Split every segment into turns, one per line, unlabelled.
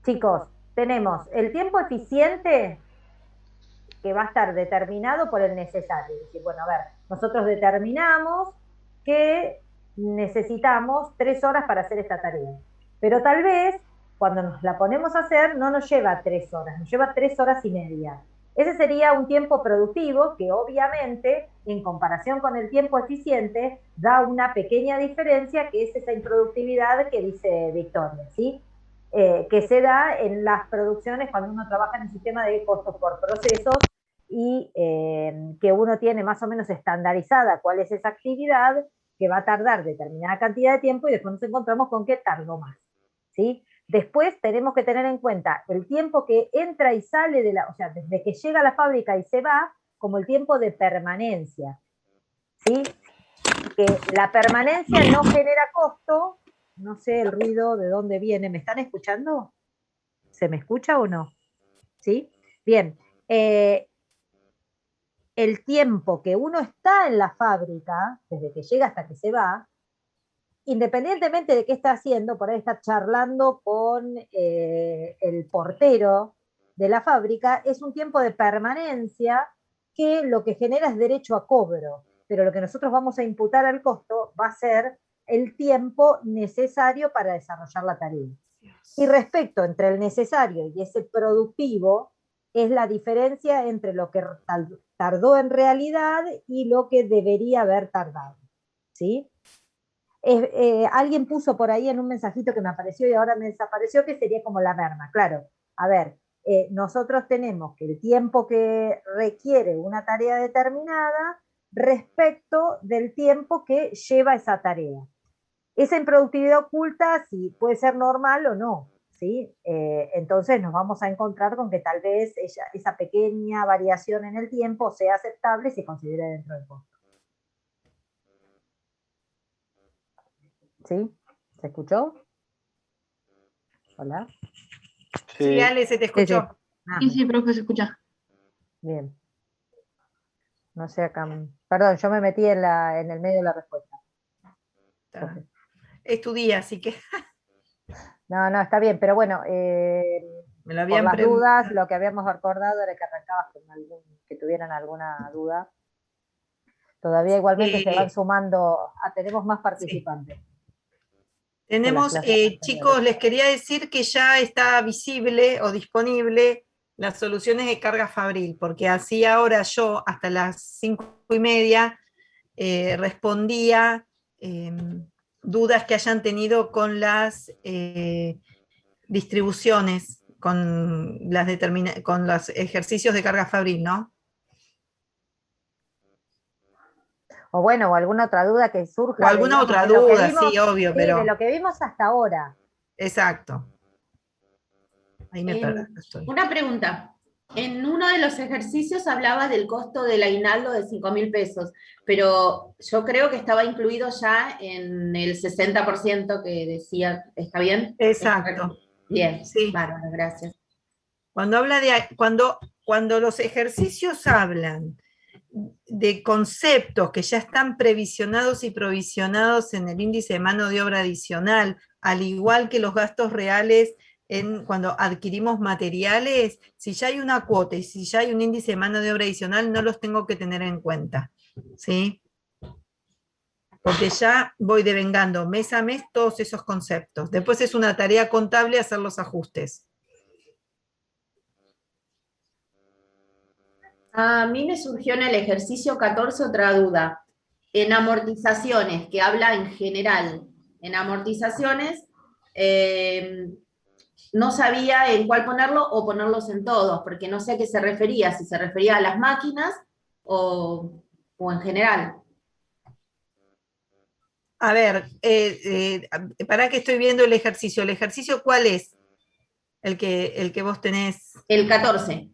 Chicos, tenemos el tiempo eficiente que va a estar determinado por el necesario. Es decir, bueno, a ver, nosotros determinamos que necesitamos 3 horas para hacer esta tarea, pero tal vez cuando nos la ponemos a hacer no nos lleva 3 horas, nos lleva 3 horas y media. Ese sería un tiempo productivo que obviamente en comparación con el tiempo eficiente da una pequeña diferencia que es esa improductividad que dice Victoria, ¿sí? Que se da en las producciones cuando uno trabaja en el sistema de costos por procesos y que uno tiene más o menos estandarizada cuál es esa actividad que va a tardar determinada cantidad de tiempo y después nos encontramos con que tardó más, ¿sí? Después tenemos que tener en cuenta el tiempo que entra y sale de la, o sea, desde que llega a la fábrica y se va, como el tiempo de permanencia, ¿sí? Que la permanencia no genera costo, no sé el ruido de dónde viene, ¿me están escuchando? ¿Se me escucha o no? ¿Sí? Bien, eh, el tiempo que uno está en la fábrica, desde que llega hasta que se va, independientemente de qué está haciendo, por ahí está charlando con el portero de la fábrica, es un tiempo de permanencia que lo que genera es derecho a cobro, pero lo que nosotros vamos a imputar al costo va a ser el tiempo necesario para desarrollar la tarea. Y respecto entre el necesario y ese productivo, es la diferencia entre lo que tardó en realidad y lo que debería haber tardado. ¿Sí? Alguien puso por ahí en un mensajito que me apareció y ahora me desapareció, que sería como la merma. Claro, a ver, nosotros tenemos que el tiempo que requiere una tarea determinada respecto del tiempo que lleva esa tarea. Esa improductividad oculta sí puede ser normal o no, ¿sí? Entonces nos vamos a encontrar con que tal vez esa pequeña variación en el tiempo sea aceptable y se considere dentro del costo. ¿Sí? ¿Se escuchó? Hola.
Sí,
Sí.
Ale, se te
Sí, sí.
escuchó.
Sí, sí, profe, se escucha.
Bien. No sé acá. Perdón, yo me metí en el medio de la respuesta.
Es tu día, así que
No, no, está bien, pero bueno,
me lo
por
habían
las dudas,
preguntado.
lo que habíamos acordado era que arrancabas con que tuvieran alguna duda. Todavía igualmente se van
Eh,
sumando, tenemos más
sí.
participantes que las
Tenemos,
clases anteriores.
chicos, les quería decir que ya está visible o disponible las soluciones de carga Fabril, porque así ahora yo hasta las 5:30 respondía dudas que hayan tenido con las distribuciones, con los ejercicios de carga Fabril, ¿no?
O bueno, o alguna otra duda que
O
surja de,
alguna
digamos,
otra
de lo que
duda,
vimos,
sí, obvio,
sí, de
pero
lo que vimos hasta ahora.
exacto. Ahí me perdí.
Una pregunta. En uno de los ejercicios hablaba del costo del aguinaldo de 5.000 pesos, pero yo creo que estaba incluido ya en el 60% que decía, ¿está bien?
Exacto.
Bien,
Sí.
bárbaro, gracias.
Cuando los ejercicios hablan de conceptos que ya están previsionados y provisionados en el índice de mano de obra adicional, al igual que los gastos reales cuando adquirimos materiales, si ya hay una cuota y si ya hay un índice de mano de obra adicional, no los tengo que tener en cuenta, ¿sí? Porque ya voy devengando mes a mes todos esos conceptos. Después es una tarea contable hacer los ajustes.
A mí me surgió en el ejercicio 14 otra duda. En amortizaciones, que habla en general, en amortizaciones, no sabía en cuál ponerlo o ponerlos en todos, porque no sé a qué se refería, si se refería a las máquinas o en general.
A ver, para que estoy viendo el ejercicio. ¿El ejercicio cuál es? El que vos tenés.
El 14.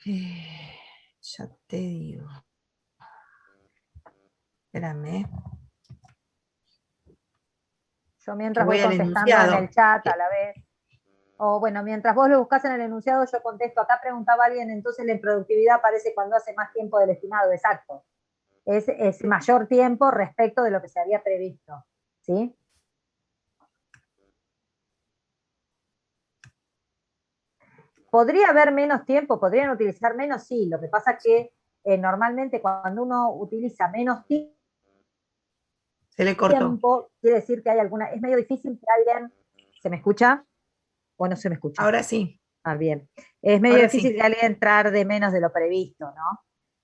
Ya te digo. Espérame.
Yo
Que
mientras
voy
voy
al
contestando en el
enunciado.
chat a la vez. O bueno, mientras vos lo buscás en el enunciado, yo contesto. Acá preguntaba alguien, entonces la improductividad aparece cuando hace más tiempo del estimado. Exacto. Es mayor tiempo respecto de lo que se había previsto. ¿Sí? ¿Podría haber menos tiempo? ¿Podrían utilizar menos? Sí, lo que pasa es que normalmente cuando uno utiliza menos
Se le cortó.
tiempo, quiere decir que hay alguna, es medio difícil que alguien, ¿se me escucha? ¿O no se me escucha?
Ahora sí,
Ah, bien. Es medio
ahora
difícil
sí.
que alguien entrar de menos de lo previsto, ¿no?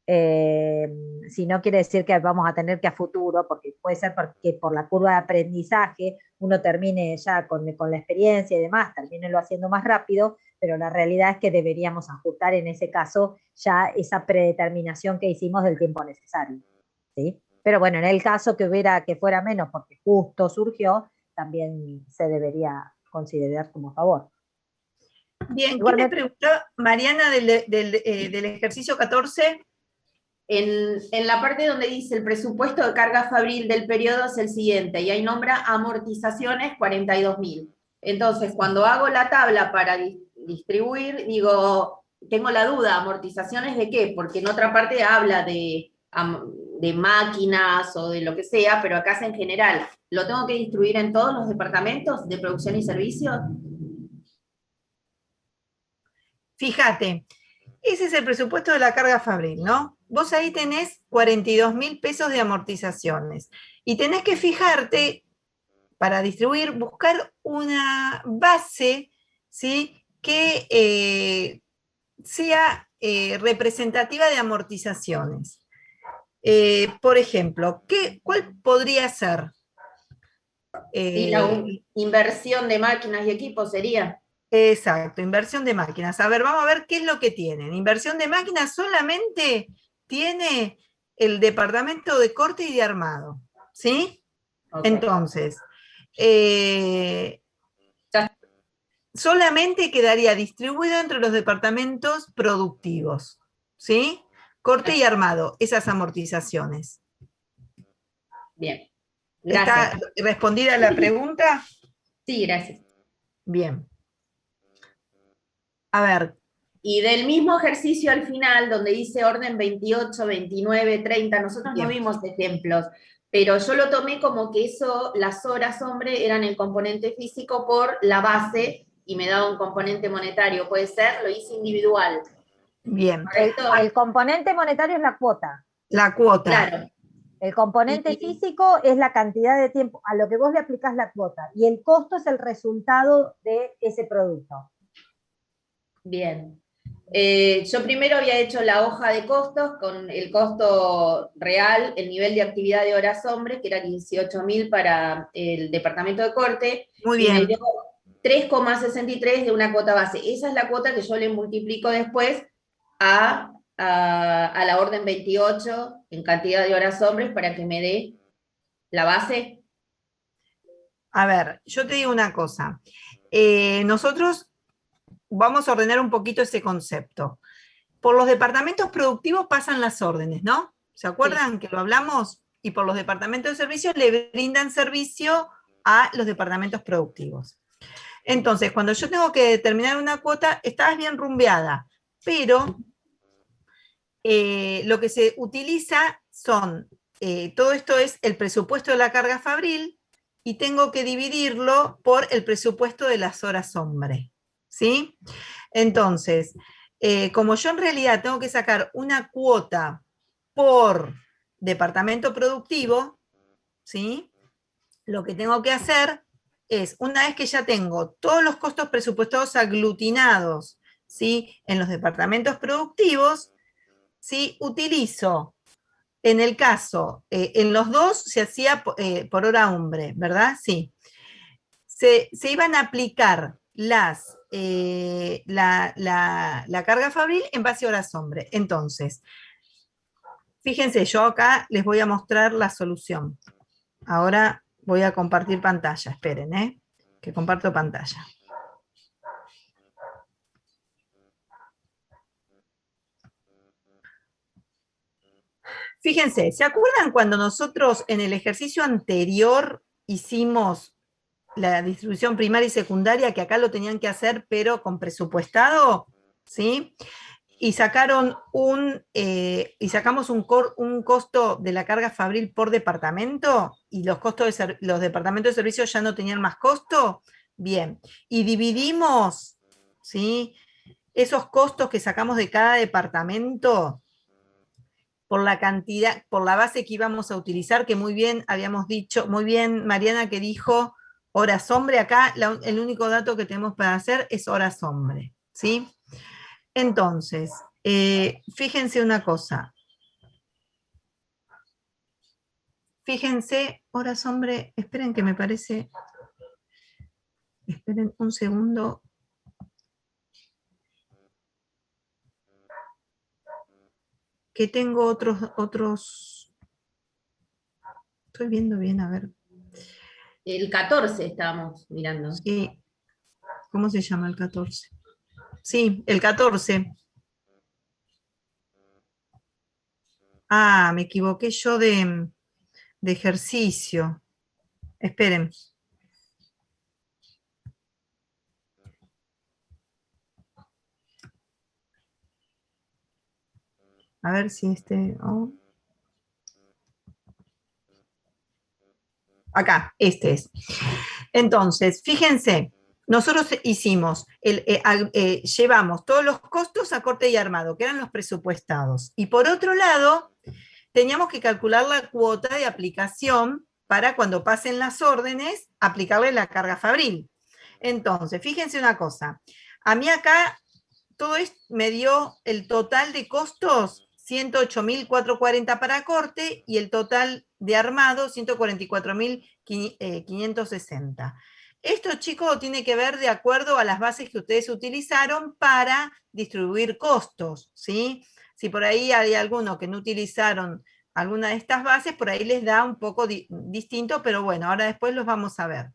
Eh, si no quiere decir que vamos a tener que a futuro, porque puede ser porque por la curva de aprendizaje uno termine ya con la experiencia y demás, termine lo haciendo más rápido, pero la realidad es que deberíamos ajustar en ese caso ya esa predeterminación que hicimos del tiempo necesario, ¿sí? Pero bueno, en el caso que fuera menos porque justo surgió, también se debería considerar como favor.
Bien, ¿qué me
Igualmente,
preguntó Mariana del ejercicio 14?
En la parte donde dice el presupuesto de carga fabril del periodo es el siguiente, y ahí nombra amortizaciones 42.000. Entonces, cuando hago la tabla para distribuir, digo, tengo la duda, ¿amortizaciones de qué? Porque en otra parte habla de máquinas o de lo que sea, pero acá es en general. ¿Lo tengo que distribuir en todos los departamentos de producción y servicios?
Fíjate, ese es el presupuesto de la carga fabril, ¿no? Vos ahí tenés 42.000 pesos de amortizaciones y tenés que fijarte para distribuir, buscar una base, ¿sí? Que sea representativa de amortizaciones. Por ejemplo, ¿cuál podría ser?
Y la
Eh,
inversión de máquinas y equipos sería.
exacto, inversión de máquinas. A ver, vamos a ver qué es lo que tienen. Inversión de máquinas solamente tiene el departamento de corte y de armado, ¿sí?
Okay.
Entonces, eh, solamente quedaría distribuido entre los departamentos productivos, ¿sí? Corte y armado, esas amortizaciones.
Bien,
¿Está
gracias.
respondida la pregunta?
Sí, gracias.
Bien. A ver,
Y del mismo ejercicio al final, donde dice orden 28, 29, 30, nosotros no
bien.
vimos ejemplos, pero yo lo tomé como que eso, las horas hombre eran el componente físico por la base y me daba un componente monetario. ¿Puede ser? Lo hice individual.
Bien.
¿Correcto?
el componente monetario es la cuota.
La cuota.
Claro.
El componente
Y,
físico es la cantidad de tiempo a lo que vos le aplicás la cuota y el costo es el resultado de ese producto.
bien. Yo primero había hecho la hoja de costos con el costo real, el nivel de actividad de horas hombre, que era 18.000 para el departamento de corte,
Muy
y me
bien.
dio 3,63 de una cuota base. Esa es la cuota que yo le multiplico después a la orden 28 en cantidad de horas hombres para que me dé la base.
A ver, yo te digo una cosa. Nosotros vamos a ordenar un poquito ese concepto. Por los departamentos productivos pasan las órdenes, ¿no? ¿Se acuerdan que lo hablamos? Y por los departamentos de servicios le brindan servicio a los departamentos productivos. Entonces, cuando yo tengo que determinar una cuota, estás bien rumbeada, pero lo que se utiliza son, todo esto es el presupuesto de la carga fabril y tengo que dividirlo por el presupuesto de las horas hombre, ¿sí? Entonces, como yo en realidad tengo que sacar una cuota por departamento productivo, ¿sí? Lo que tengo que hacer es, una vez que ya tengo todos los costos presupuestados aglutinados, ¿sí? En los departamentos productivos, ¿sí? Utilizo, en el caso, en los dos se hacía por hora hombre, ¿verdad? Sí. Se iban a aplicar la carga fabril en base a horas hombre. Entonces, fíjense, yo acá les voy a mostrar la solución. Ahora voy a compartir pantalla, esperen, que comparto pantalla. Fíjense, ¿se acuerdan cuando nosotros en el ejercicio anterior hicimos la distribución primaria y secundaria, que acá lo tenían que hacer, pero con presupuestado? ¿Sí? Y sacamos un costo de la carga fabril por departamento, y los costos los departamentos de servicios ya no tenían más costo. Bien, y dividimos, ¿sí? esos costos que sacamos de cada departamento por la cantidad, por la base que íbamos a utilizar, que muy bien habíamos dicho, muy bien Mariana que dijo horas hombre, acá el único dato que tenemos para hacer es horas hombre, ¿sí? Entonces, fíjense una cosa. Fíjense, horas hombre, esperen que me parece, esperen un segundo. Que tengo otros, estoy viendo bien, a ver.
El 14 estábamos mirando.
Sí, ¿cómo se llama el 14? Sí, el 14. Ah, me equivoqué yo de ejercicio. Esperen. A ver si oh. Acá, este es. Entonces, fíjense, nosotros hicimos, llevamos todos los costos a corte y armado, que eran los presupuestados. Y por otro lado, teníamos que calcular la cuota de aplicación para cuando pasen las órdenes, aplicarle la carga fabril. Entonces, fíjense una cosa. A mí acá, todo esto me dio el total de costos 108.440 para corte y el total de armado 144.560. Esto, chicos, tiene que ver de acuerdo a las bases que ustedes utilizaron para distribuir costos, ¿sí? Si por ahí hay alguno que no utilizaron alguna de estas bases, por ahí les da un poco distinto, pero bueno, ahora después los vamos a ver.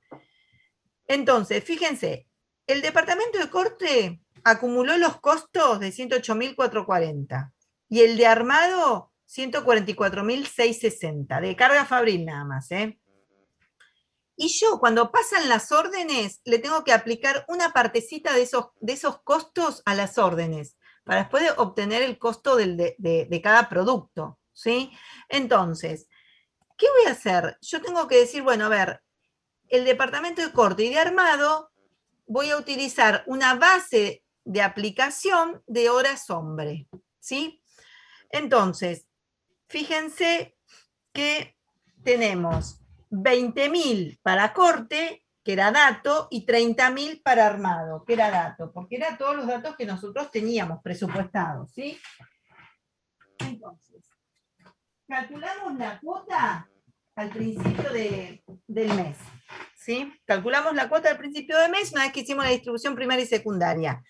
Entonces, fíjense, el departamento de corte acumuló los costos de 108.440 y el de armado 144.660, de carga fabril nada más, ¿eh? Y yo, cuando pasan las órdenes, le tengo que aplicar una partecita de esos costos a las órdenes, para después obtener el costo de cada producto, ¿sí? Entonces, ¿qué voy a hacer? Yo tengo que decir, bueno, a ver, el departamento de corte y de armado, voy a utilizar una base de aplicación de horas hombre, ¿sí? Entonces, fíjense que tenemos 20.000 para corte, que era dato, y 30.000 para armado, que era dato, porque eran todos los datos que nosotros teníamos presupuestados, ¿sí? Entonces, calculamos la cuota al principio del mes, ¿sí? Calculamos la cuota al principio del mes una vez que hicimos la distribución primaria y secundaria.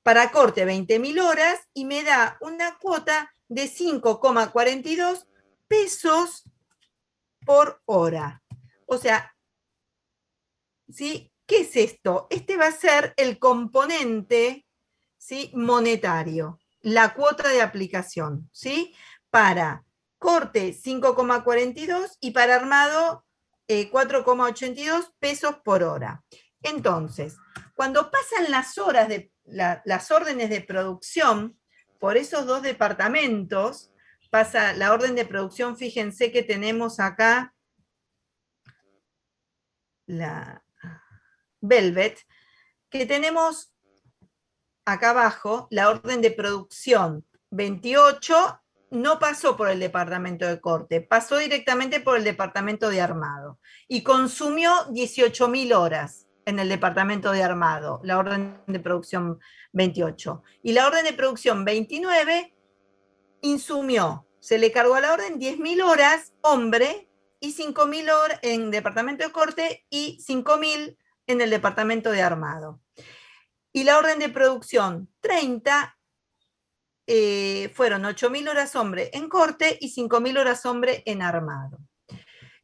Para corte 20.000 horas y me da una cuota de 5,42 pesos por hora. O sea, ¿sí? ¿Qué es esto? Este va a ser el componente, ¿sí?, monetario, la cuota de aplicación, ¿sí? Para corte 5,42 y para armado 4,82 pesos por hora. Entonces, cuando pasan las horas las órdenes de producción por esos dos departamentos, pasa la orden de producción, fíjense que tenemos acá la Velvet, que tenemos acá abajo la orden de producción 28, no pasó por el departamento de corte, pasó directamente por el departamento de armado y consumió 18.000 horas en el departamento de armado, la orden de producción 28. Y la orden de producción 29 insumió, se le cargó a la orden 10.000 horas hombre y 5.000 horas en departamento de corte y 5.000 en el departamento de armado. Y la orden de producción 30 fueron 8.000 horas hombre en corte y 5.000 horas hombre en armado.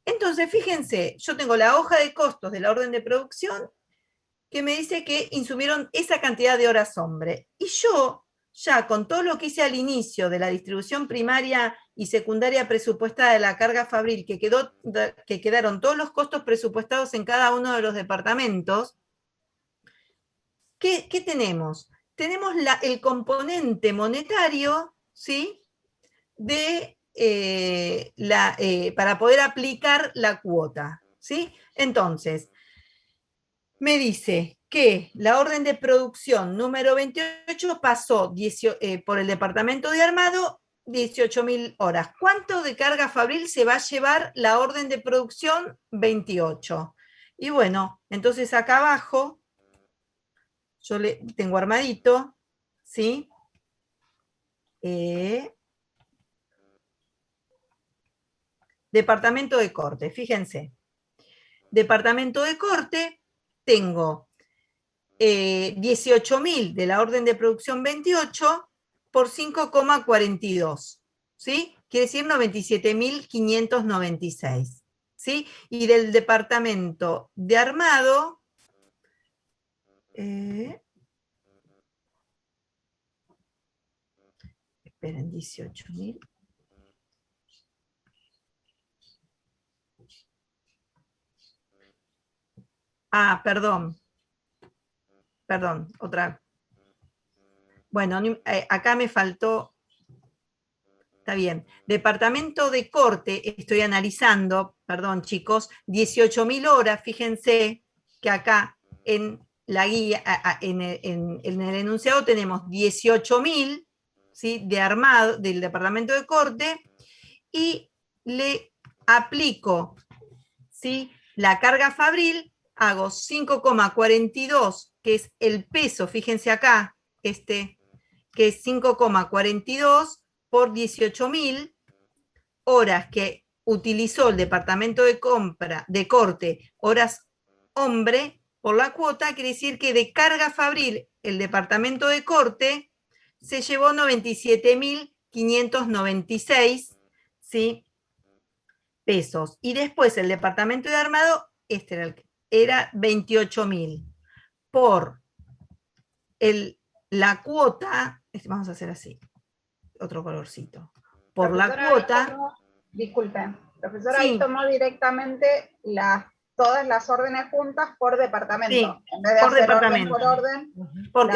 Entonces, fíjense, yo tengo la hoja de costos de la orden de producción que me dice que insumieron esa cantidad de horas hombre. Y yo, ya con todo lo que hice al inicio de la distribución primaria y secundaria presupuestada de la carga fabril, que quedaron todos los costos presupuestados en cada uno de los departamentos, ¿qué tenemos? Tenemos el componente monetario, ¿sí?, para poder aplicar la cuota, ¿sí? Entonces, me dice que la orden de producción número 28 pasó por el departamento de armado 18.000 horas. ¿Cuánto de carga fabril se va a llevar la orden de producción 28? Y bueno, entonces acá abajo, yo le tengo armadito, ¿sí? Departamento de corte, fíjense. Departamento de corte, tengo 18.000 de la orden de producción 28 por 5,42, ¿sí? Quiere decir 97.596, ¿sí? Y del departamento de armado, esperen, 18.000. Ah, perdón, otra. Bueno, acá me faltó, está bien. Departamento de corte, estoy analizando, perdón chicos, 18.000 horas, fíjense que acá en la guía, en el enunciado tenemos 18.000, ¿sí? De armado, del departamento de corte, y le aplico, ¿sí? La carga fabril, hago 5,42, que es el peso, fíjense acá, que es 5,42 por 18.000 horas que utilizó el departamento de corte, horas hombre, por la cuota, quiere decir que de carga fabril el departamento de corte se llevó 97.596, ¿sí? Pesos. Y después el departamento de armado, era 28.000 por la cuota, vamos a hacer así, otro colorcito, por
Profesora,
la cuota.
Disculpe, profesora,
Sí.
ahí tomó directamente todas las órdenes juntas por departamento.
Sí,
en vez de
por
hacer
departamento.
orden por orden.
Porque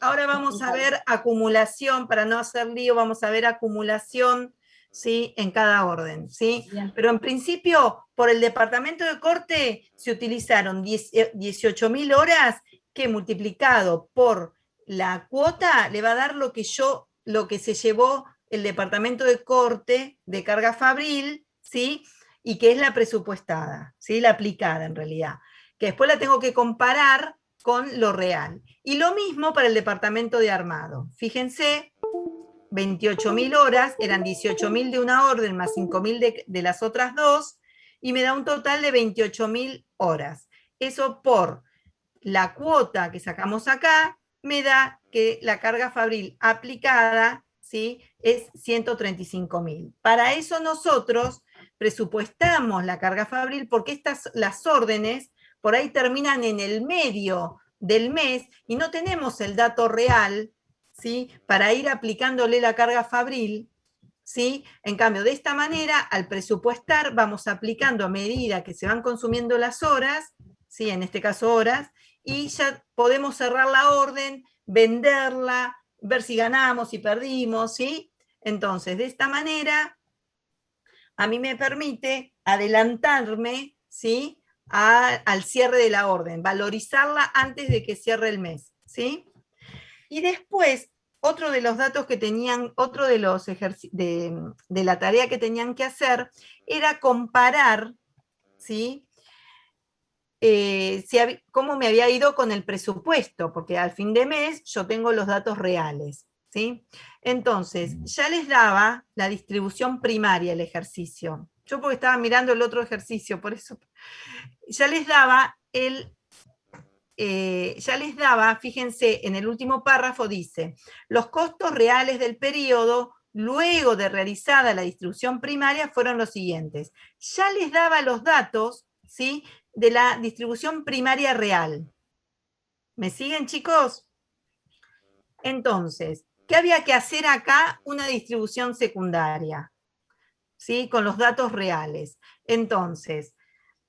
ahora vamos a ver acumulación, para no hacer lío, vamos a ver acumulación, ¿sí? En cada orden, ¿sí?
Bien.
Pero en principio, por el departamento de corte se utilizaron 18.000 horas, que multiplicado por la cuota le va a dar lo que se llevó el departamento de corte de carga fabril, ¿sí? Y que es la presupuestada, ¿sí? La aplicada en realidad, que después la tengo que comparar con lo real. Y lo mismo para el departamento de armado. Fíjense, 28.000 horas, eran 18.000 de una orden más 5.000 de las otras dos, y me da un total de 28.000 horas. Eso por la cuota que sacamos acá, me da que la carga fabril aplicada, ¿sí? Es 135.000. Para eso nosotros presupuestamos la carga fabril, porque las órdenes por ahí terminan en el medio del mes y no tenemos el dato real, ¿sí? Para ir aplicándole la carga fabril, ¿sí? En cambio, de esta manera, al presupuestar, vamos aplicando a medida que se van consumiendo las horas, ¿sí? En este caso horas, y ya podemos cerrar la orden, venderla, ver si ganamos, si perdimos, ¿sí? Entonces, de esta manera, a mí me permite adelantarme, ¿sí? Al cierre de la orden, valorizarla antes de que cierre el mes, ¿sí? Y después, otro de los datos que tenían, otro de los de la tarea que tenían que hacer, era comparar, ¿sí? Cómo me había ido con el presupuesto, porque al fin de mes yo tengo los datos reales, ¿sí? Entonces, ya les daba la distribución primaria el ejercicio. Yo porque estaba mirando el otro ejercicio, por eso. Ya les daba fíjense, en el último párrafo dice, los costos reales del periodo, luego de realizada la distribución primaria, fueron los siguientes. Ya les daba los datos, ¿sí? De la distribución primaria real. ¿Me siguen, chicos? Entonces, ¿qué había que hacer acá? Una distribución secundaria, ¿sí? Con los datos reales. Entonces,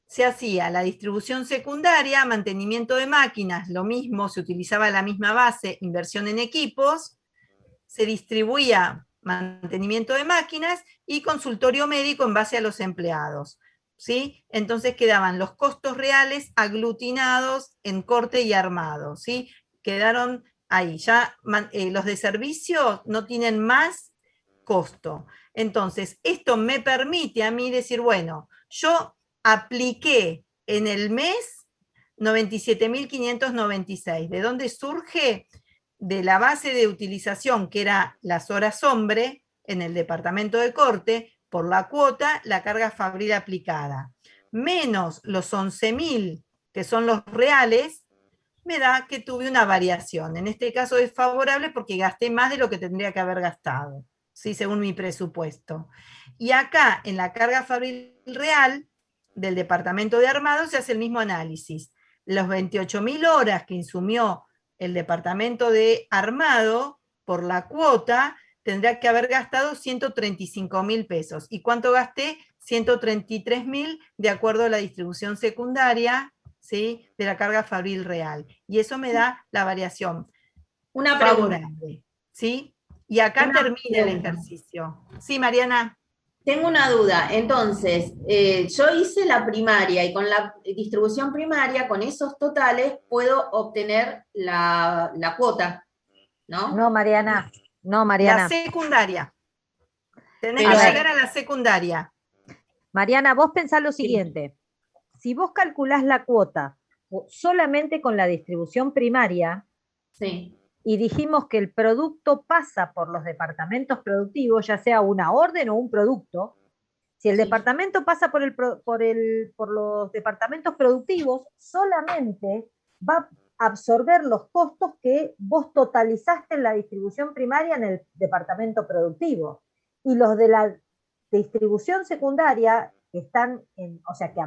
se hacía la distribución secundaria, mantenimiento de máquinas, lo mismo, se utilizaba la misma base, inversión en equipos, se distribuía mantenimiento de máquinas y consultorio médico en base a los empleados. ¿sí? Entonces quedaban los costos reales aglutinados en corte y armado, ¿sí? Quedaron ahí, ya los de servicio no tienen más costo. Entonces, esto me permite a mí decir, bueno, yo apliqué en el mes 97.596. ¿De dónde surge? De la base de utilización, que era las horas hombre en el departamento de corte, por la cuota, la carga fabril aplicada, menos los 11.000, que son los reales, me da que tuve una variación. En este caso es favorable porque gasté más de lo que tendría que haber gastado, ¿sí? Según mi presupuesto. Y acá, en la carga fabril real del departamento de armado, se hace el mismo análisis. Los 28.000 horas que insumió el departamento de armado por la cuota, tendría que haber gastado 135.000 pesos. ¿Y cuánto gasté? 133.000 de acuerdo a la distribución secundaria, ¿sí? De la carga fabril real. Y eso me da la variación
Una pregunta.
favorable, ¿sí? Y acá termina el ejercicio. Sí, Mariana.
Tengo una duda. Entonces, yo hice la primaria y con la distribución primaria, con esos totales, puedo obtener la cuota, ¿no?
No, Mariana, no,
La
Mariana.
secundaria. Tenés
Pero-
que llegar a la secundaria.
Mariana, vos pensás lo siguiente. Si vos calculás la cuota solamente con la distribución primaria,
Sí.
y dijimos que el producto pasa por los departamentos productivos, ya sea una orden o un producto, si el
Sí.
departamento pasa por los departamentos productivos, solamente va a absorber los costos que vos totalizaste en la distribución primaria en el departamento productivo. Y los de la distribución secundaria que están o sea, que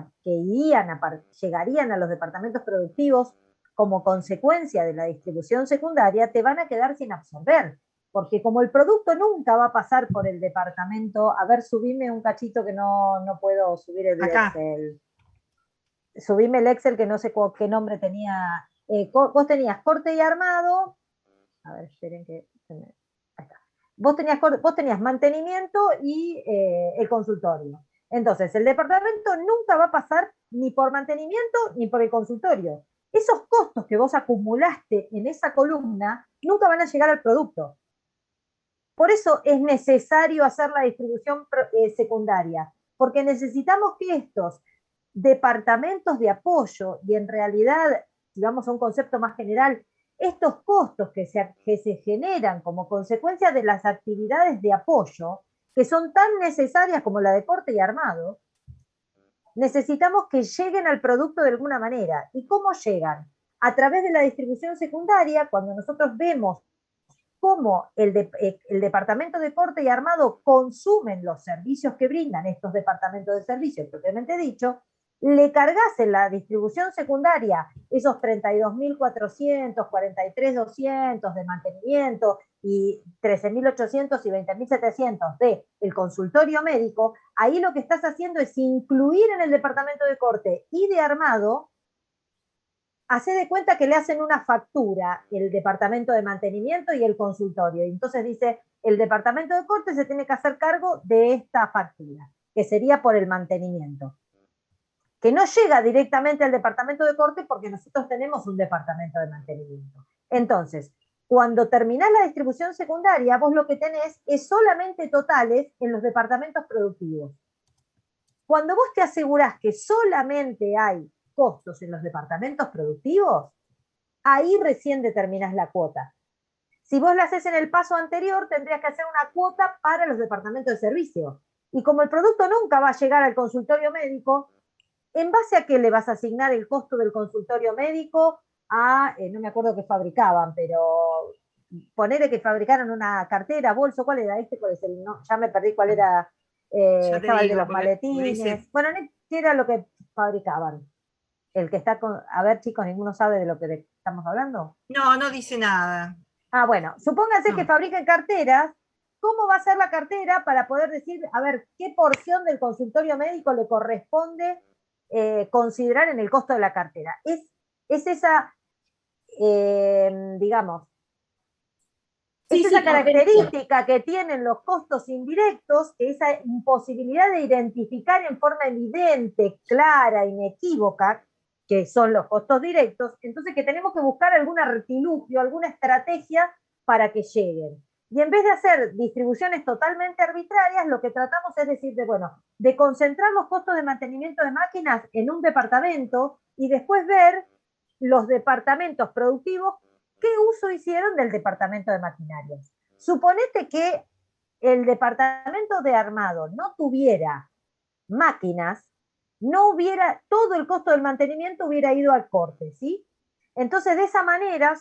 llegarían a los departamentos productivos como consecuencia de la distribución secundaria, te van a quedar sin absorber, porque como el producto nunca va a pasar por el departamento, a ver, subime un cachito que no puedo subir el
Acá.
Excel. Subime el Excel que no sé qué nombre tenía. Vos tenías corte y armado. A ver, esperen que... Ahí está. Vos tenías mantenimiento y el consultorio. Entonces, el departamento nunca va a pasar ni por mantenimiento ni por el consultorio. Esos costos que vos acumulaste en esa columna nunca van a llegar al producto. Por eso es necesario hacer la distribución secundaria, porque necesitamos que estos departamentos de apoyo, y en realidad, si vamos a un concepto más general, estos costos que se generan como consecuencia de las actividades de apoyo, que son tan necesarias como la de corte y armado, necesitamos que lleguen al producto de alguna manera. ¿Y cómo llegan? A través de la distribución secundaria, cuando nosotros vemos cómo el departamento de corte y armado consumen los servicios que brindan estos departamentos de servicio, propiamente dicho, le cargas en la distribución secundaria esos 32.400, 43.200 de mantenimiento y 13.800 y 20.700 del consultorio médico, ahí lo que estás haciendo es incluir en el departamento de corte y de armado, hace de cuenta que le hacen una factura el departamento de mantenimiento y el consultorio. Y entonces dice, el departamento de corte se tiene que hacer cargo de esta factura, que sería por el mantenimiento, que no llega directamente al departamento de corte porque nosotros tenemos un departamento de mantenimiento. Entonces, cuando terminás la distribución secundaria, vos lo que tenés es solamente totales en los departamentos productivos. Cuando vos te asegurás que solamente hay costos en los departamentos productivos, ahí recién determinás la cuota. Si vos la haces en el paso anterior, tendrías que hacer una cuota para los departamentos de servicio. Y como el producto nunca va a llegar al consultorio médico, ¿en base a qué le vas a asignar el costo del consultorio médico a, no me acuerdo qué fabricaban, pero ponerle que fabricaron una cartera, bolso, ¿cuál era este? ¿Cuál es el? No, ya me perdí cuál era. Estaba el de los maletines. Bueno, ¿qué era lo que fabricaban? El que está con. A ver, chicos, ninguno sabe de lo que estamos hablando.
No, no dice nada.
Ah, bueno, supónganse que fabriquen carteras. ¿Cómo va a ser la cartera para poder decir, a ver, qué porción del consultorio médico le corresponde considerar en el costo de la cartera? Es esa, digamos, Es esa
comprendo.
característica que tienen los costos indirectos, esa imposibilidad de identificar en forma evidente, clara, inequívoca, que son los costos directos, entonces que tenemos que buscar algún artilugio, alguna estrategia para que lleguen. Y en vez de hacer distribuciones totalmente arbitrarias, lo que tratamos es decir, de concentrar los costos de mantenimiento de máquinas en un departamento y después ver los departamentos productivos qué uso hicieron del departamento de maquinarias. Suponete que el departamento de armado no tuviera máquinas, no hubiera, todo el costo del mantenimiento hubiera ido al corte, ¿sí? Entonces, de esa manera,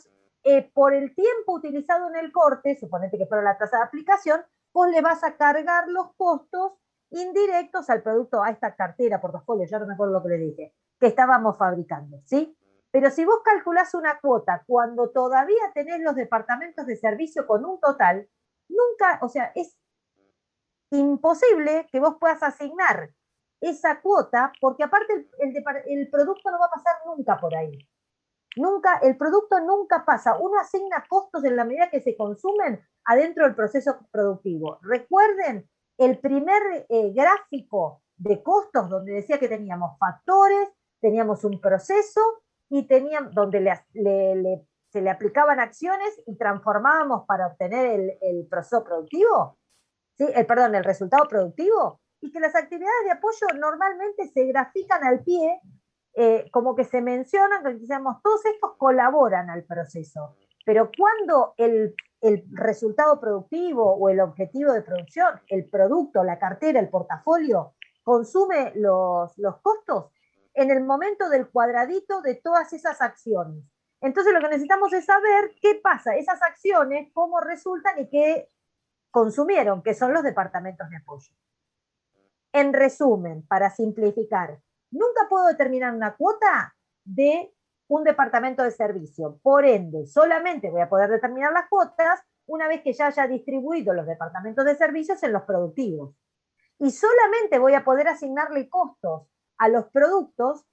por el tiempo utilizado en el corte, suponete que fuera la tasa de aplicación, vos le vas a cargar los costos indirectos al producto, a esta cartera, portafolio, ya no me acuerdo lo que le dije, que estábamos fabricando, ¿sí? Pero si vos calculás una cuota cuando todavía tenés los departamentos de servicio con un total, nunca, o sea, es imposible que vos puedas asignar esa cuota, porque aparte el producto no va a pasar nunca por ahí. Nunca, el producto nunca pasa. Uno asigna costos en la medida que se consumen adentro del proceso productivo. Recuerden el primer gráfico de costos donde decía que teníamos factores, teníamos un proceso y teníamos donde se le aplicaban acciones y transformábamos para obtener el proceso productivo, ¿sí? Perdón, el resultado productivo, y que las actividades de apoyo normalmente se grafican al pie, como que se mencionan, que decíamos, todos estos colaboran al proceso, pero cuando el resultado productivo o el objetivo de producción, el producto, la cartera, el portafolio, consume los costos, en el momento del cuadradito de todas esas acciones. Entonces lo que necesitamos es saber qué pasa, esas acciones, cómo resultan y qué consumieron, que son los departamentos de apoyo. En resumen, para simplificar, nunca puedo determinar una cuota de un departamento de servicio. Por ende, solamente voy a poder determinar las cuotas una vez que ya haya distribuido los departamentos de servicios en los productivos. Y solamente voy a poder asignarle costos a los productos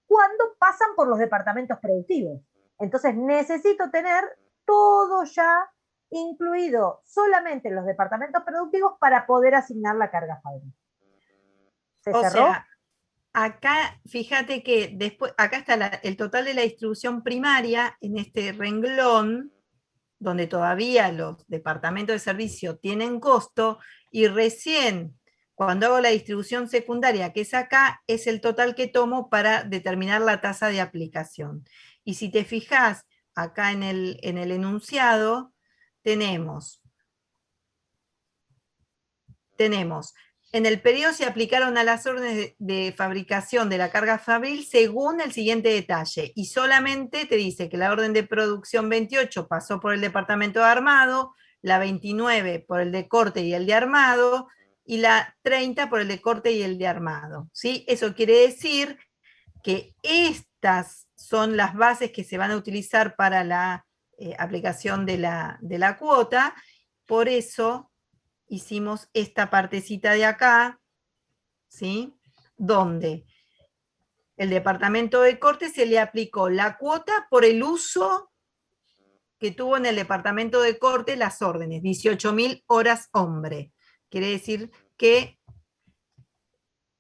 cuando pasan por los departamentos productivos. Entonces necesito tener todo ya incluido solamente en los departamentos productivos para poder asignar la carga fabril. ¿Se cerró?
O sea, acá, fíjate que después, acá está el total de la distribución primaria en este renglón, donde todavía los departamentos de servicio tienen costo, y recién cuando hago la distribución secundaria, que es acá, es el total que tomo para determinar la tasa de aplicación. Y si te fijas acá en el enunciado, tenemos en el periodo se aplicaron a las órdenes de fabricación de la carga fabril según el siguiente detalle, y solamente te dice que la orden de producción 28 pasó por el departamento de armado, la 29 por el de corte y el de armado, y la 30 por el de corte y el de armado, ¿sí? Eso quiere decir que estas son las bases que se van a utilizar para la aplicación de la cuota. Por eso hicimos esta partecita de acá, ¿sí? Donde el departamento de corte se le aplicó la cuota por el uso que tuvo en el departamento de corte las órdenes, 18.000 horas hombre. Quiere decir que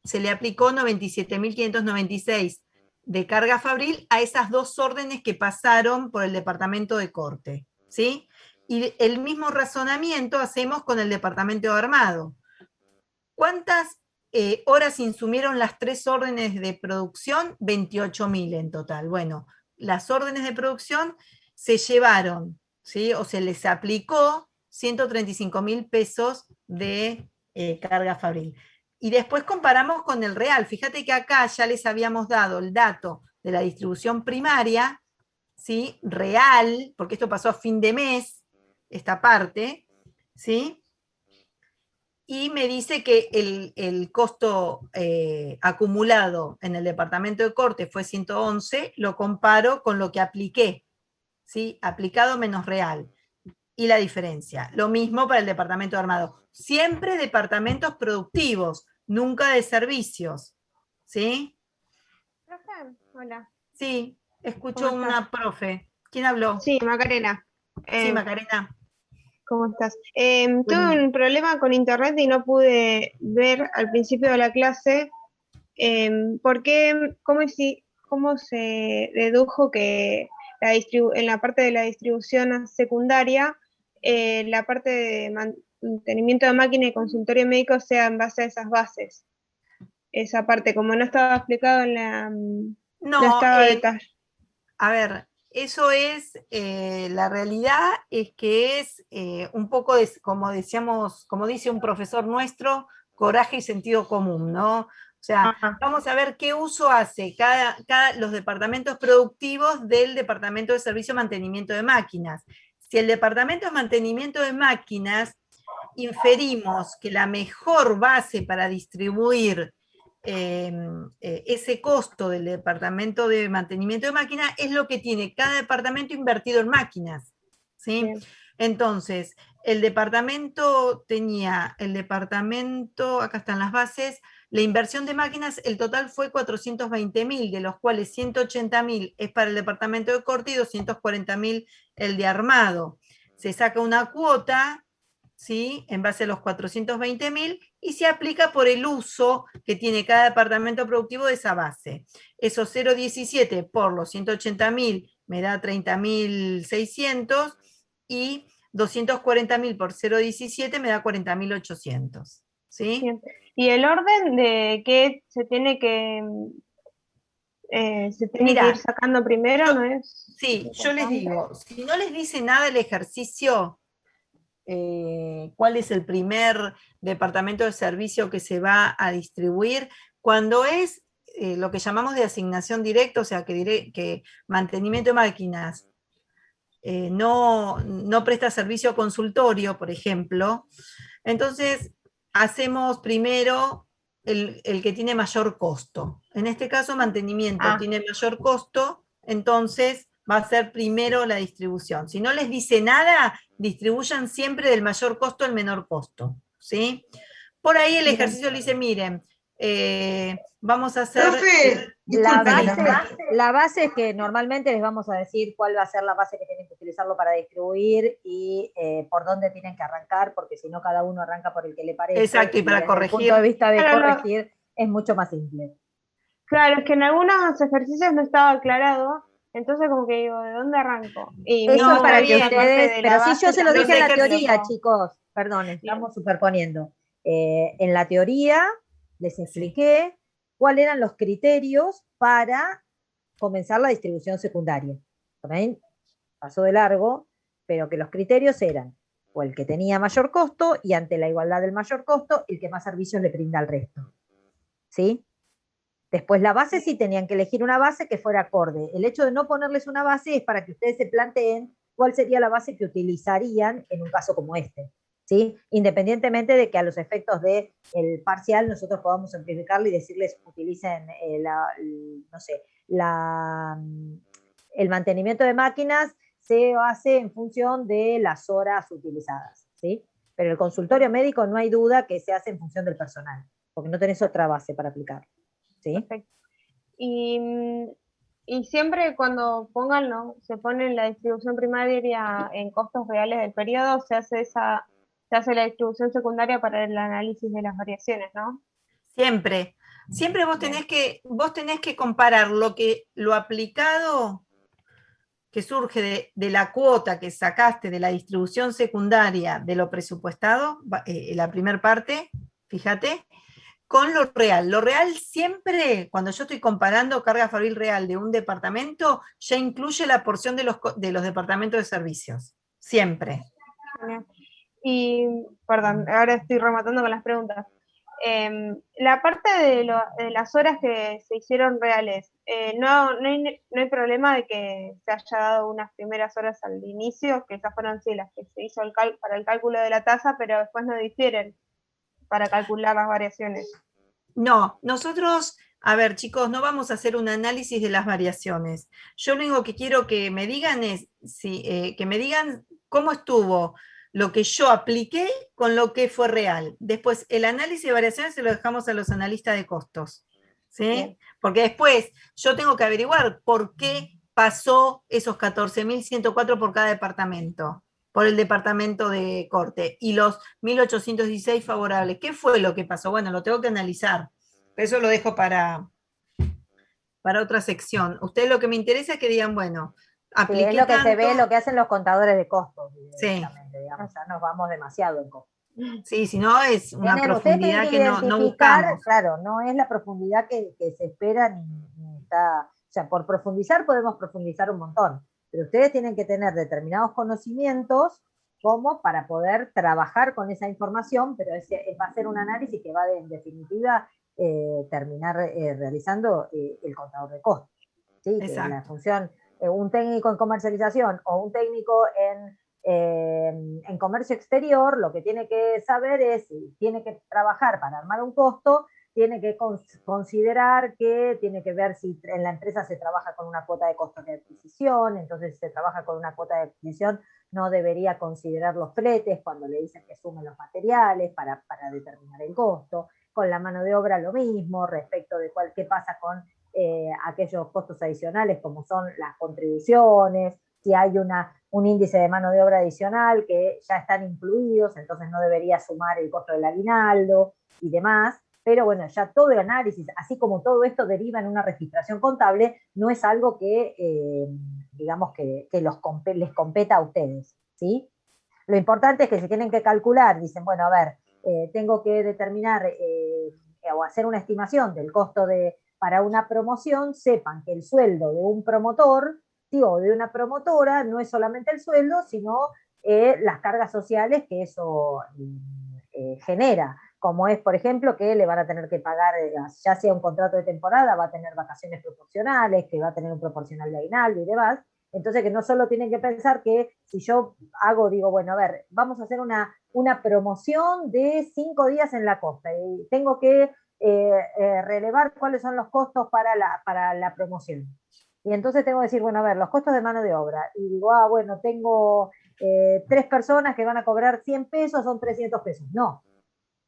se le aplicó 97.596 de carga fabril a esas dos órdenes que pasaron por el departamento de corte, ¿sí? Y el mismo razonamiento hacemos con el departamento de armado. ¿Cuántas horas insumieron las tres órdenes de producción? 28.000 en total. Bueno, las órdenes de producción se llevaron, ¿sí? O se les aplicó 135.000 pesos de carga fabril. Y después comparamos con el real. Fíjate que acá ya les habíamos dado el dato de la distribución primaria, ¿sí? Real, porque esto pasó a fin de mes, esta parte, ¿sí? Y me dice que el costo acumulado en el departamento de corte fue 111, lo comparo con lo que apliqué, ¿sí? Aplicado menos real. Y la diferencia. Lo mismo para el departamento de armado. Siempre departamentos productivos, nunca de servicios, ¿sí?
Profe, hola.
Sí, escucho
¿Cómo estás?
una profe. ¿Quién habló?
Sí, Macarena.
Sí, Macarena.
¿Cómo estás?
Buen
Tuve
día.
un problema con internet y no pude ver al principio de la clase por qué, cómo se dedujo que en la parte de la distribución secundaria, la parte de mantenimiento de máquina y consultorio médico sea en base a esas bases. Esa parte, como no estaba explicado en no
No,
estaba detallado.
a ver, eso es, la realidad es que es un poco, como decíamos, como dice un profesor nuestro, coraje y sentido común, ¿no? O sea, vamos a ver qué uso hace los departamentos productivos del departamento de servicio de mantenimiento de máquinas. Si el departamento de mantenimiento de máquinas inferimos que la mejor base para distribuir ese costo del departamento de mantenimiento de máquinas es lo que tiene cada departamento invertido en máquinas, ¿sí?
Bien.
Entonces, el departamento, acá están las bases, la inversión de máquinas, el total fue 420.000, de los cuales 180.000 es para el departamento de corte y 240.000 el de armado. Se saca una cuota, ¿sí?, en base a los 420.000 y se aplica por el uso que tiene cada departamento productivo de esa base. Esos 0,17 por los 180.000 me da 30.600 y 240.000 por 0,17 me da 40.800. ¿Sí?
Bien. Y el orden de qué se tiene que
Mira,
ir sacando primero, ¿no es?
Sí, yo les
Importante.
digo, si no les dice nada el ejercicio, cuál es el primer departamento de servicio que se va a distribuir, cuando es lo que llamamos de asignación directa, o sea, que mantenimiento de máquinas no presta servicio consultorio, por ejemplo, entonces hacemos primero el que tiene mayor costo. En este caso, mantenimiento tiene mayor costo, entonces va a ser primero la distribución. Si no les dice nada, distribuyan siempre del mayor costo al menor costo, ¿sí? Por ahí el ejercicio le dice, miren, vamos a hacer...
Profe,
La
disculpe,
la base es que normalmente les vamos a decir cuál va a ser la base que tienen que utilizarlo para distribuir y por dónde tienen que arrancar, porque si no cada uno arranca por el que le parece.
Exacto, y para
desde el punto
corregir...
de vista de
Claro,
corregir es mucho más simple.
Claro, es que en algunos ejercicios no estaba aclarado, entonces como que digo, ¿de dónde arranco? Y
Eso
No,
es para
está
que
bien.
ustedes, pero sí yo se lo
los
dije en la
ejercicios-
teoría, chicos, perdón, estamos superponiendo. En la teoría les expliqué cuáles eran los criterios para comenzar la distribución secundaria. También pasó de largo, pero que los criterios eran o el que tenía mayor costo y ante la igualdad del mayor costo, el que más servicios le brinda al resto. ¿Sí? Después la base sí tenían que elegir una base que fuera acorde. El hecho de no ponerles una base es para que ustedes se planteen cuál sería la base que utilizarían en un caso como este. ¿Sí? Independientemente de que a los efectos del parcial nosotros podamos simplificarlo y decirles utilicen no sé, el mantenimiento de máquinas se hace en función de las horas utilizadas. ¿Sí? Pero el consultorio médico no hay duda que se hace en función del personal, porque no tenés otra base para aplicar. ¿Sí?
Perfecto. Y siempre cuando pongan, ¿no? Se pone la distribución primaria en costos reales del periodo, se hace la distribución secundaria para el análisis de las variaciones, ¿no?
Siempre. Siempre vos tenés que comparar lo aplicado que surge de la cuota que sacaste de la distribución secundaria de lo presupuestado, la primera parte, fíjate, con lo real. Lo real siempre, cuando yo estoy comparando carga fabril real de un departamento, ya incluye la porción de los departamentos de servicios. Siempre.
Y, perdón, ahora estoy rematando con las preguntas. La parte de las horas que se hicieron reales, no hay problema de que se haya dado unas primeras horas al inicio, que esas fueron sí las que se hizo para el cálculo de la tasa, pero después no difieren para calcular las variaciones.
No, nosotros, a ver, chicos, no vamos a hacer un análisis de las variaciones. Yo lo único que quiero que me digan es que me digan cómo estuvo lo que yo apliqué con lo que fue real. Después, el análisis de variaciones se lo dejamos a los analistas de costos, ¿sí?
Bien.
Porque después yo tengo que averiguar por qué pasó esos 14.104 por cada departamento. por el departamento de corte y los 1816 favorables. ¿Qué fue lo que pasó? Bueno, lo tengo que analizar. Eso lo dejo para otra sección. Ustedes lo que me interesa es que digan, bueno,
Sí,
apliqué
es lo que
tanto.
se ve, lo que hacen los contadores de costos,
Sí.
directamente, digamos, ya nos vamos demasiado en costos.
Sí, si no es una
Ustedes tienen
profundidad
que
que no
identificar,
buscamos.
claro, no es la profundidad que se espera ni está, o sea, por profundizar podemos profundizar un montón, pero ustedes tienen que tener determinados conocimientos como para poder trabajar con esa información, pero va a ser un análisis que va en definitiva terminar realizando el contador de costos, ¿sí? Que la función, un técnico en comercialización o un técnico en comercio exterior, lo que tiene que saber es, si tiene que trabajar para armar un costo, tiene que considerar que tiene que ver si en la empresa se trabaja con una cuota de costo de adquisición, entonces si se trabaja con una cuota de adquisición no debería considerar los fletes cuando le dicen que sumen los materiales para determinar el costo. Con la mano de obra lo mismo, respecto de qué pasa con aquellos costos adicionales como son las contribuciones, si hay un índice de mano de obra adicional que ya están incluidos, entonces no debería sumar el costo del aguinaldo y demás, pero bueno, ya todo el análisis, así como todo esto deriva en una registración contable, no es algo que, digamos, que les competa a ustedes, ¿sí? Lo importante es que se tienen que calcular, dicen, bueno, a ver, tengo que determinar o hacer una estimación del costo para una promoción, sepan que el sueldo de un promotor, ¿sí? O de una promotora no es solamente el sueldo, sino las cargas sociales que eso genera, como es, por ejemplo, que le van a tener que pagar, ya sea un contrato de temporada, va a tener vacaciones proporcionales, que va a tener un proporcional de aguinaldo y demás. Entonces, que no solo tienen que pensar que si yo digo, bueno, a ver, vamos a hacer una promoción de 5 días en la costa y tengo que relevar cuáles son los costos para la promoción. Y entonces tengo que decir, bueno, a ver, los costos de mano de obra. Y digo, bueno, tengo 3 personas que van a cobrar 100 pesos, son 300 pesos. No,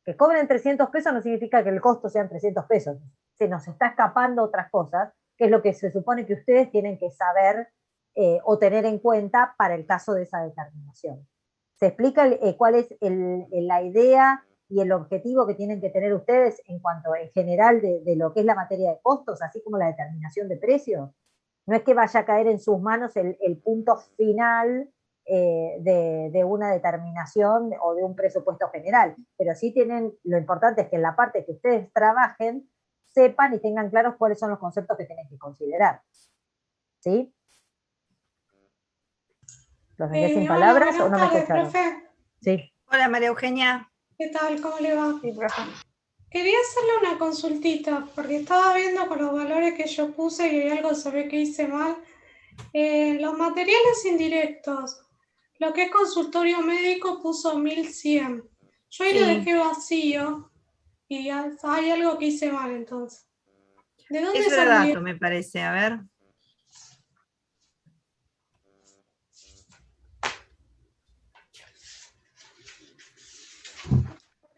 que cobren 300 pesos no significa que el costo sean 300 pesos. Se nos está escapando otras cosas, que es lo que se supone que ustedes tienen que saber o tener en cuenta para el caso de esa determinación. Se explica cuál es la idea y el objetivo que tienen que tener ustedes en cuanto en general de lo que es la materia de costos, así como la determinación de precios. No es que vaya a caer en sus manos el punto final de una determinación o de un presupuesto general, pero sí tienen, lo importante es que en la parte que ustedes trabajen, sepan y tengan claros cuáles son los conceptos que tienen que considerar. ¿Sí? ¿Los dejé sin palabras o no me escucharon?
Profe.
Sí.
Hola, María Eugenia.
¿Qué tal? ¿Cómo le va?
Sí, profe.
Quería hacerle una consultita, porque estaba viendo con los valores que yo puse y hay algo se ve que hice mal. Los materiales indirectos, lo que es consultorio médico puso 1100. Yo ahí lo dejé vacío y hay algo que hice mal entonces. ¿De dónde
Eso era
saldría?
dato, me parece. A ver.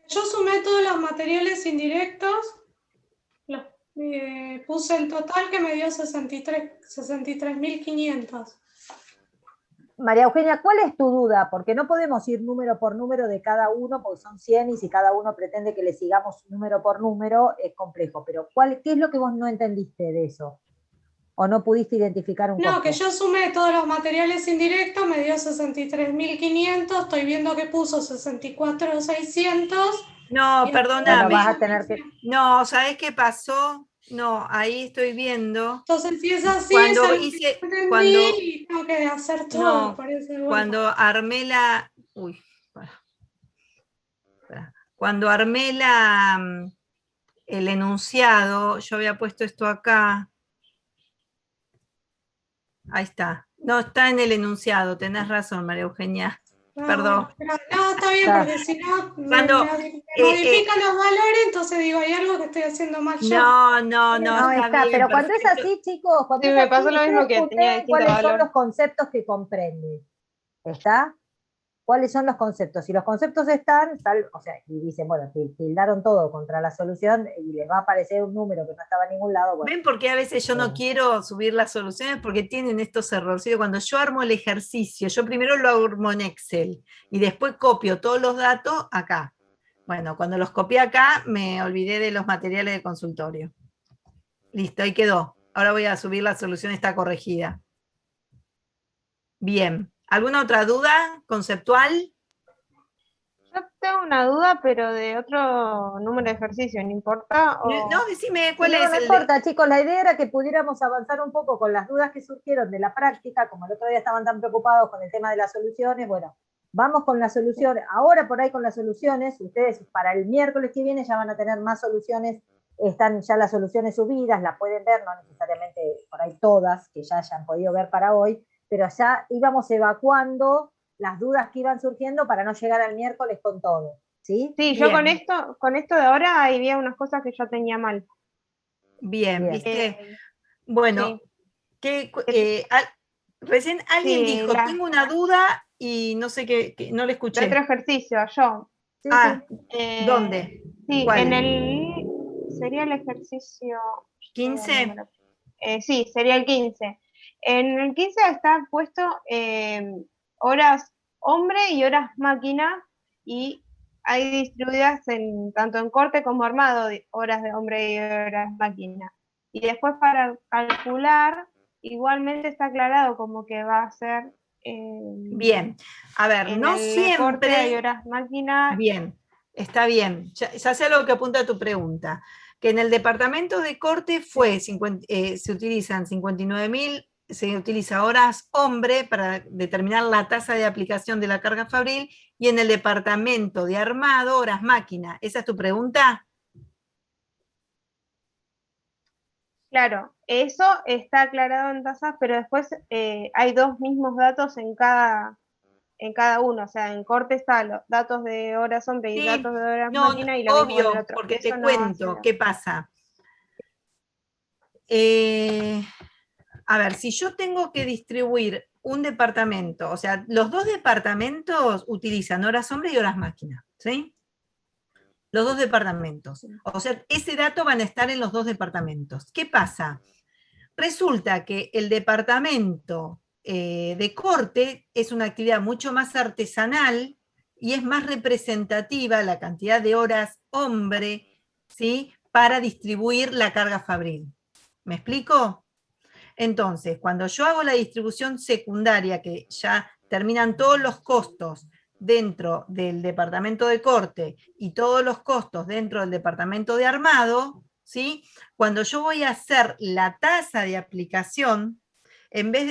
Yo sumé todos los materiales indirectos, puse el total que me dio 63.500.
María Eugenia, ¿cuál es tu duda? Porque no podemos ir número por número de cada uno, porque son 100 y si cada uno pretende que le sigamos número por número, es complejo. Pero ¿qué es lo que vos no entendiste de eso? ¿O no pudiste identificar un costo?
No, que yo sumé todos los materiales indirectos, me dio 63.500, estoy viendo que puso 64.600.
No, perdóname.
Bueno, vas a tener que...
No, ¿sabés qué pasó? No, ahí estoy viendo.
Entonces, si es así,
Cuando
es algo
hice,
que entendí
cuando,
y tengo que hacer todo.
no,
Por eso, bueno.
cuando armé la, uy, cuando armé el enunciado, yo había puesto esto acá. Ahí está. No, está en el enunciado, tenés razón, María Eugenia. Perdón.
No, está bien, porque si no,
Cuando,
me modifican los valores, entonces digo, hay algo que estoy haciendo mal yo.
No, está bien.
Pero cuando es así, chicos, cuando
Sí,
es
me
así,
pasó lo mismo
ustedes
que tenía
punteen
distinto
cuáles son
valor.
los conceptos que comprenden. ¿Está? cuáles son los conceptos. Si los conceptos están, o sea, y dicen, bueno, tildaron todo contra la solución y les va a aparecer un número que no estaba en ningún lado. Bueno,
¿ven por qué a veces yo no quiero subir las soluciones? Porque tienen estos errores. Cuando yo armo el ejercicio, yo primero lo armo en Excel y después copio todos los datos acá. Bueno, cuando los copié acá, me olvidé de los materiales de consultorio. Listo, ahí quedó. Ahora voy a subir la solución, está corregida. Bien. ¿Alguna otra duda conceptual?
Yo tengo una duda, pero de otro número de ejercicio, ¿no importa?
No, decime cuál es.
No importa, chicos, la idea era que pudiéramos avanzar un poco con las dudas que surgieron de la práctica, como el otro día estaban tan preocupados con el tema de las soluciones, bueno, vamos con las soluciones. Ahora por ahí con las soluciones, ustedes para el miércoles que viene ya van a tener más soluciones, están ya las soluciones subidas, las pueden ver, no necesariamente por ahí todas, que ya hayan podido ver para hoy, pero ya íbamos evacuando las dudas que iban surgiendo para no llegar al miércoles con todo. ¿Sí?
Sí,
Bien.
yo con esto de ahora había unas cosas que yo tenía mal.
Bien, ¿viste? Bueno, recién alguien dijo, tengo una duda y no sé qué, no le escuché.
Otro ejercicio, yo.
Sí,
¿Dónde?
Sí,
¿Cuál?
sería el ejercicio...
¿15?
Sí, sería el 15. En el 15 está puesto horas hombre y horas máquina, y hay distribuidas tanto en corte como armado, horas de hombre y horas máquina. Y después para calcular, igualmente está aclarado como que va a ser...
Bien, a ver, no siempre...
corte hay horas máquina.
Bien, está bien. Ya sé a lo que apunta tu pregunta. Que en el departamento de corte se utilizan 59.000, se utiliza horas hombre para determinar la tasa de aplicación de la carga fabril, y en el departamento de armado, horas máquina. ¿Esa es tu pregunta?
Claro, eso está aclarado en tasas, pero después hay dos mismos datos en cada uno. O sea, en corte están los datos de horas hombre y datos de horas máquina, y lo mismo en el otro.
Porque
eso
te cuento, ¿qué pasa? A ver, si yo tengo que distribuir un departamento, o sea, los dos departamentos utilizan horas hombre y horas máquina, ¿sí? Los dos departamentos. O sea, ese dato van a estar en los dos departamentos. ¿Qué pasa? Resulta que el departamento de corte es una actividad mucho más artesanal y es más representativa la cantidad de horas hombre, ¿sí?, para distribuir la carga fabril. ¿Me explico? Entonces, cuando yo hago la distribución secundaria, que ya terminan todos los costos dentro del departamento de corte y todos los costos dentro del departamento de armado, ¿sí?, cuando yo voy a hacer la tasa de aplicación,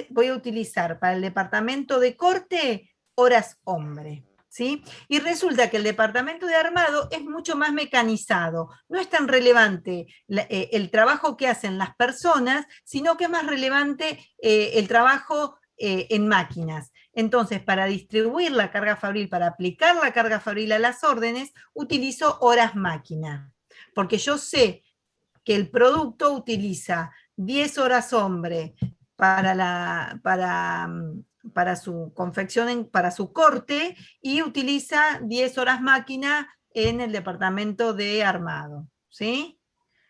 voy a utilizar para el departamento de corte horas hombre, ¿sí? Y resulta que el departamento de armado es mucho más mecanizado, no es tan relevante el trabajo que hacen las personas, sino que es más relevante el trabajo en máquinas. Entonces, para distribuir la carga fabril, para aplicar la carga fabril a las órdenes, utilizo horas máquina, porque yo sé que el producto utiliza 10 horas hombre para su confección, para su corte, y utiliza 10 horas máquina en el departamento de armado, ¿sí?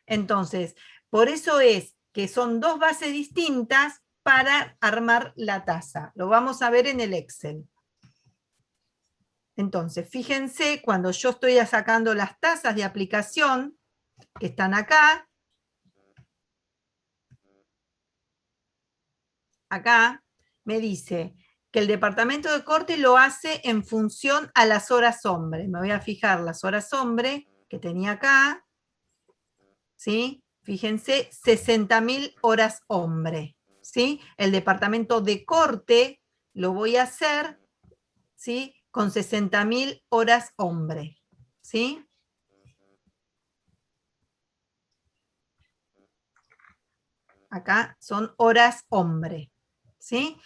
Entonces, por eso es que son dos bases distintas para armar la tasa. Lo vamos a ver en el Excel. Entonces, fíjense, cuando yo estoy sacando las tasas de aplicación, que están acá, me dice que el departamento de corte lo hace en función a las horas hombre. Me voy a fijar las horas hombre que tenía acá, ¿sí? Fíjense, 60.000 horas hombre, ¿sí? El departamento de corte lo voy a hacer, ¿sí?, con 60.000 horas hombre, ¿sí? Acá son horas hombre, ¿sí?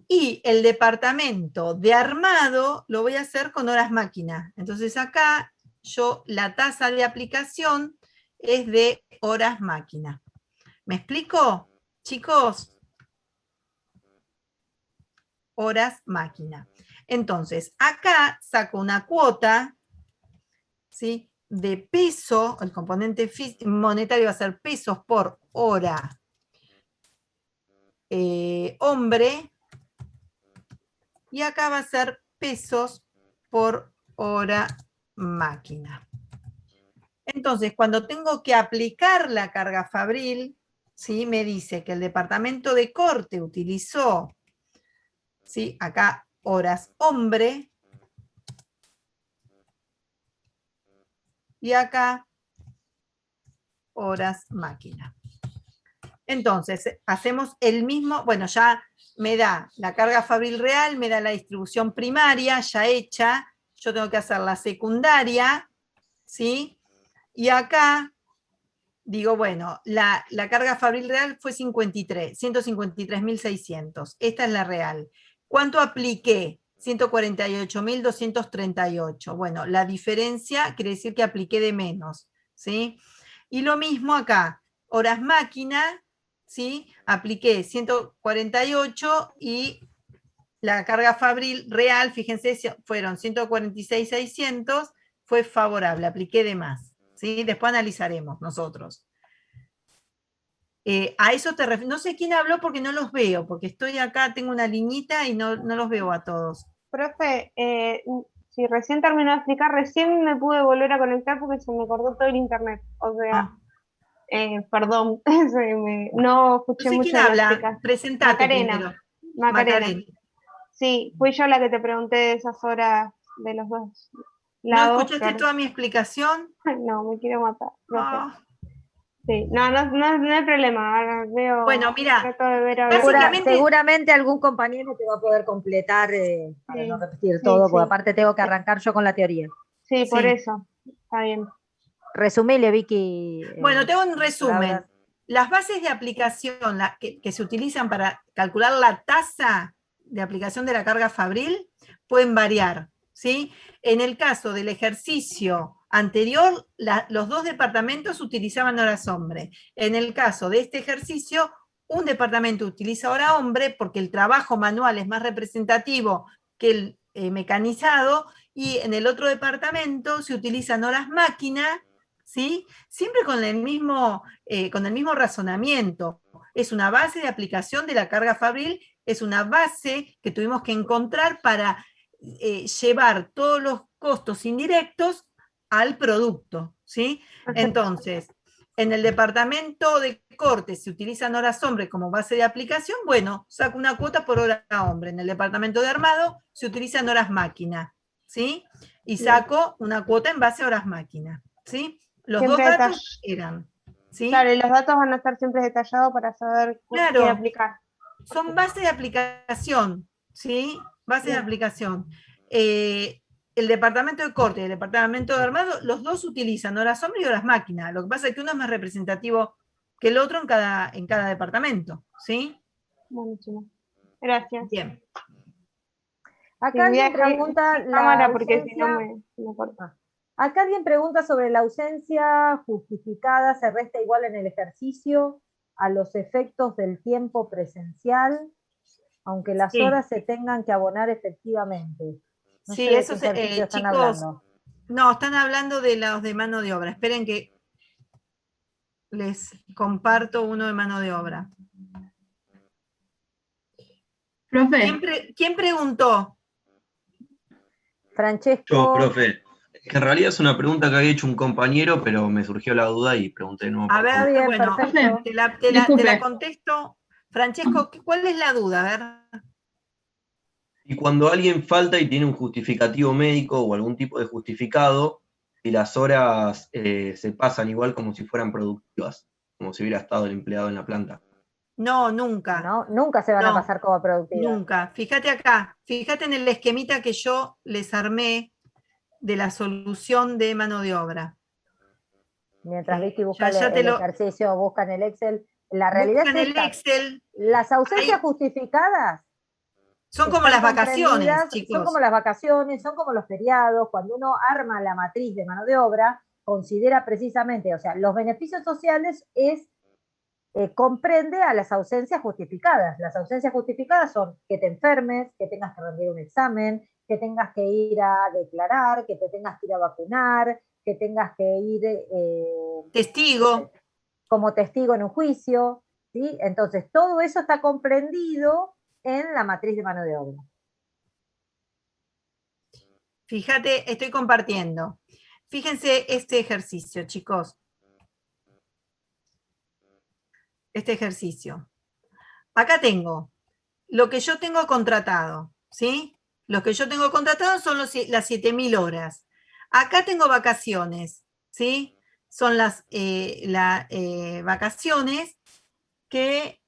Y el departamento de armado lo voy a hacer con horas máquina. Entonces acá yo la tasa de aplicación es de horas máquina. ¿Me explico, chicos? horas máquina. Entonces, acá saco una cuota, ¿sí?, de peso, el componente monetario va a ser pesos por hora hombre, y acá va a ser pesos por hora máquina. Entonces, cuando tengo que aplicar la carga fabril, ¿sí?, me dice que el departamento de corte utilizó, ¿sí?, acá horas hombre, y acá horas máquina. Entonces, hacemos el mismo, bueno, ya me da la carga fabril real, me da la distribución primaria ya hecha, yo tengo que hacer la secundaria, ¿sí? Y acá digo, bueno, la carga fabril real fue 153.600, esta es la real. ¿Cuánto apliqué? 148.238. Bueno, la diferencia quiere decir que apliqué de menos, ¿sí? Y lo mismo acá, horas máquina, ¿sí? Apliqué 148 y la carga fabril real, fíjense, fueron 146.600, fue favorable, apliqué de más, ¿sí? Después analizaremos nosotros. A eso te refieres. No sé quién habló porque no los veo, porque estoy acá, tengo una liñita y no los veo a todos.
Profe, si recién terminó de explicar, recién me pude volver a conectar porque se me cortó todo el internet. O sea, perdón, no
No
escuché
sé
mucho
quién
de la
habla,
explicación.
presentate primero.
Macarena. Sí, fui yo la que te pregunté de esas horas de los dos
¿No
lados.
escuchaste toda mi explicación?
No, me quiero matar, profe.
Ah.
Sí, no hay problema. Ahora veo,
Bueno, mira,
trato de ver a ver.
Seguramente algún compañero te va a poder completar para no repetir todo, porque aparte tengo que arrancar yo con la teoría.
Sí, por eso. Está bien.
Resumile, Vicky.
Bueno, tengo un resumen.
Palabras.
Las bases de aplicación que se utilizan para calcular la tasa de aplicación de la carga fabril pueden variar, ¿sí? En el caso del ejercicio anterior, los dos departamentos utilizaban horas hombre. En el caso de este ejercicio, un departamento utiliza hora hombre porque el trabajo manual es más representativo que el mecanizado, y en el otro departamento se utilizan horas máquina, ¿sí? Siempre con el mismo razonamiento. Es una base de aplicación de la carga fabril, es una base que tuvimos que encontrar para llevar todos los costos indirectos al producto, ¿sí? Entonces, en el departamento de corte se utilizan horas hombre como base de aplicación, bueno, saco una cuota por hora hombre. En el departamento de armado se utilizan horas máquina, ¿sí? Y saco una cuota en base a horas máquina, ¿sí? Los
Siempre
dos datos eran, ¿sí?
Claro, y los datos van a estar siempre detallados para saber qué aplicar.
Son bases de aplicación, ¿sí? Bases de aplicación. El departamento de corte y el departamento de armado, los dos utilizan horas hombre y horas máquina. Lo que pasa es que uno es más representativo que el otro en cada departamento, ¿sí?
Buenísimo. Gracias.
Bien.
Acá alguien pregunta
cámara porque si no me corta.
Acá alguien pregunta sobre la ausencia justificada, ¿se resta igual en el ejercicio a los efectos del tiempo presencial, aunque las horas se tengan que abonar efectivamente?
No sé eso chicos, hablando. No, están hablando de los de mano de obra. Esperen que les comparto uno de mano de obra.
Profe.
¿Quién preguntó?
Francesco.
Yo, profe. Que en realidad es una pregunta que había hecho un compañero, pero me surgió la duda y pregunté de nuevo.
A ver,
bien,
bueno,
perfecto.
te la contesto. Francesco, ¿cuál es la duda? A ver.
Y cuando alguien falta y tiene un justificativo médico o algún tipo de justificado, y las horas se pasan igual como si fueran productivas, como si hubiera estado el empleado en la planta.
No, nunca.
No, nunca se van a pasar como productivas.
Nunca. Fíjate acá, fíjate en el esquemita que yo les armé de la solución de mano de obra.
Mientras Vicky busca el ejercicio, busca en el Excel. La realidad es
el Excel.
Las ausencias justificadas
son como las vacaciones, chicos.
Son como las vacaciones, son como los feriados. Cuando uno arma la matriz de mano de obra, considera precisamente, o sea, los beneficios sociales es comprende a las ausencias justificadas. Las ausencias justificadas son que te enfermes, que tengas que rendir un examen, que tengas que ir a declarar, que te tengas que ir a vacunar, que tengas que ir
Testigo.
como testigo en un juicio, ¿sí? Entonces, todo eso está comprendido en la matriz de mano de obra.
Fíjate, estoy compartiendo. Fíjense este ejercicio, chicos. Este ejercicio. Acá tengo lo que yo tengo contratado, ¿sí? Lo que yo tengo contratado son las 7.000 horas. Acá tengo vacaciones, ¿sí? Son las vacaciones que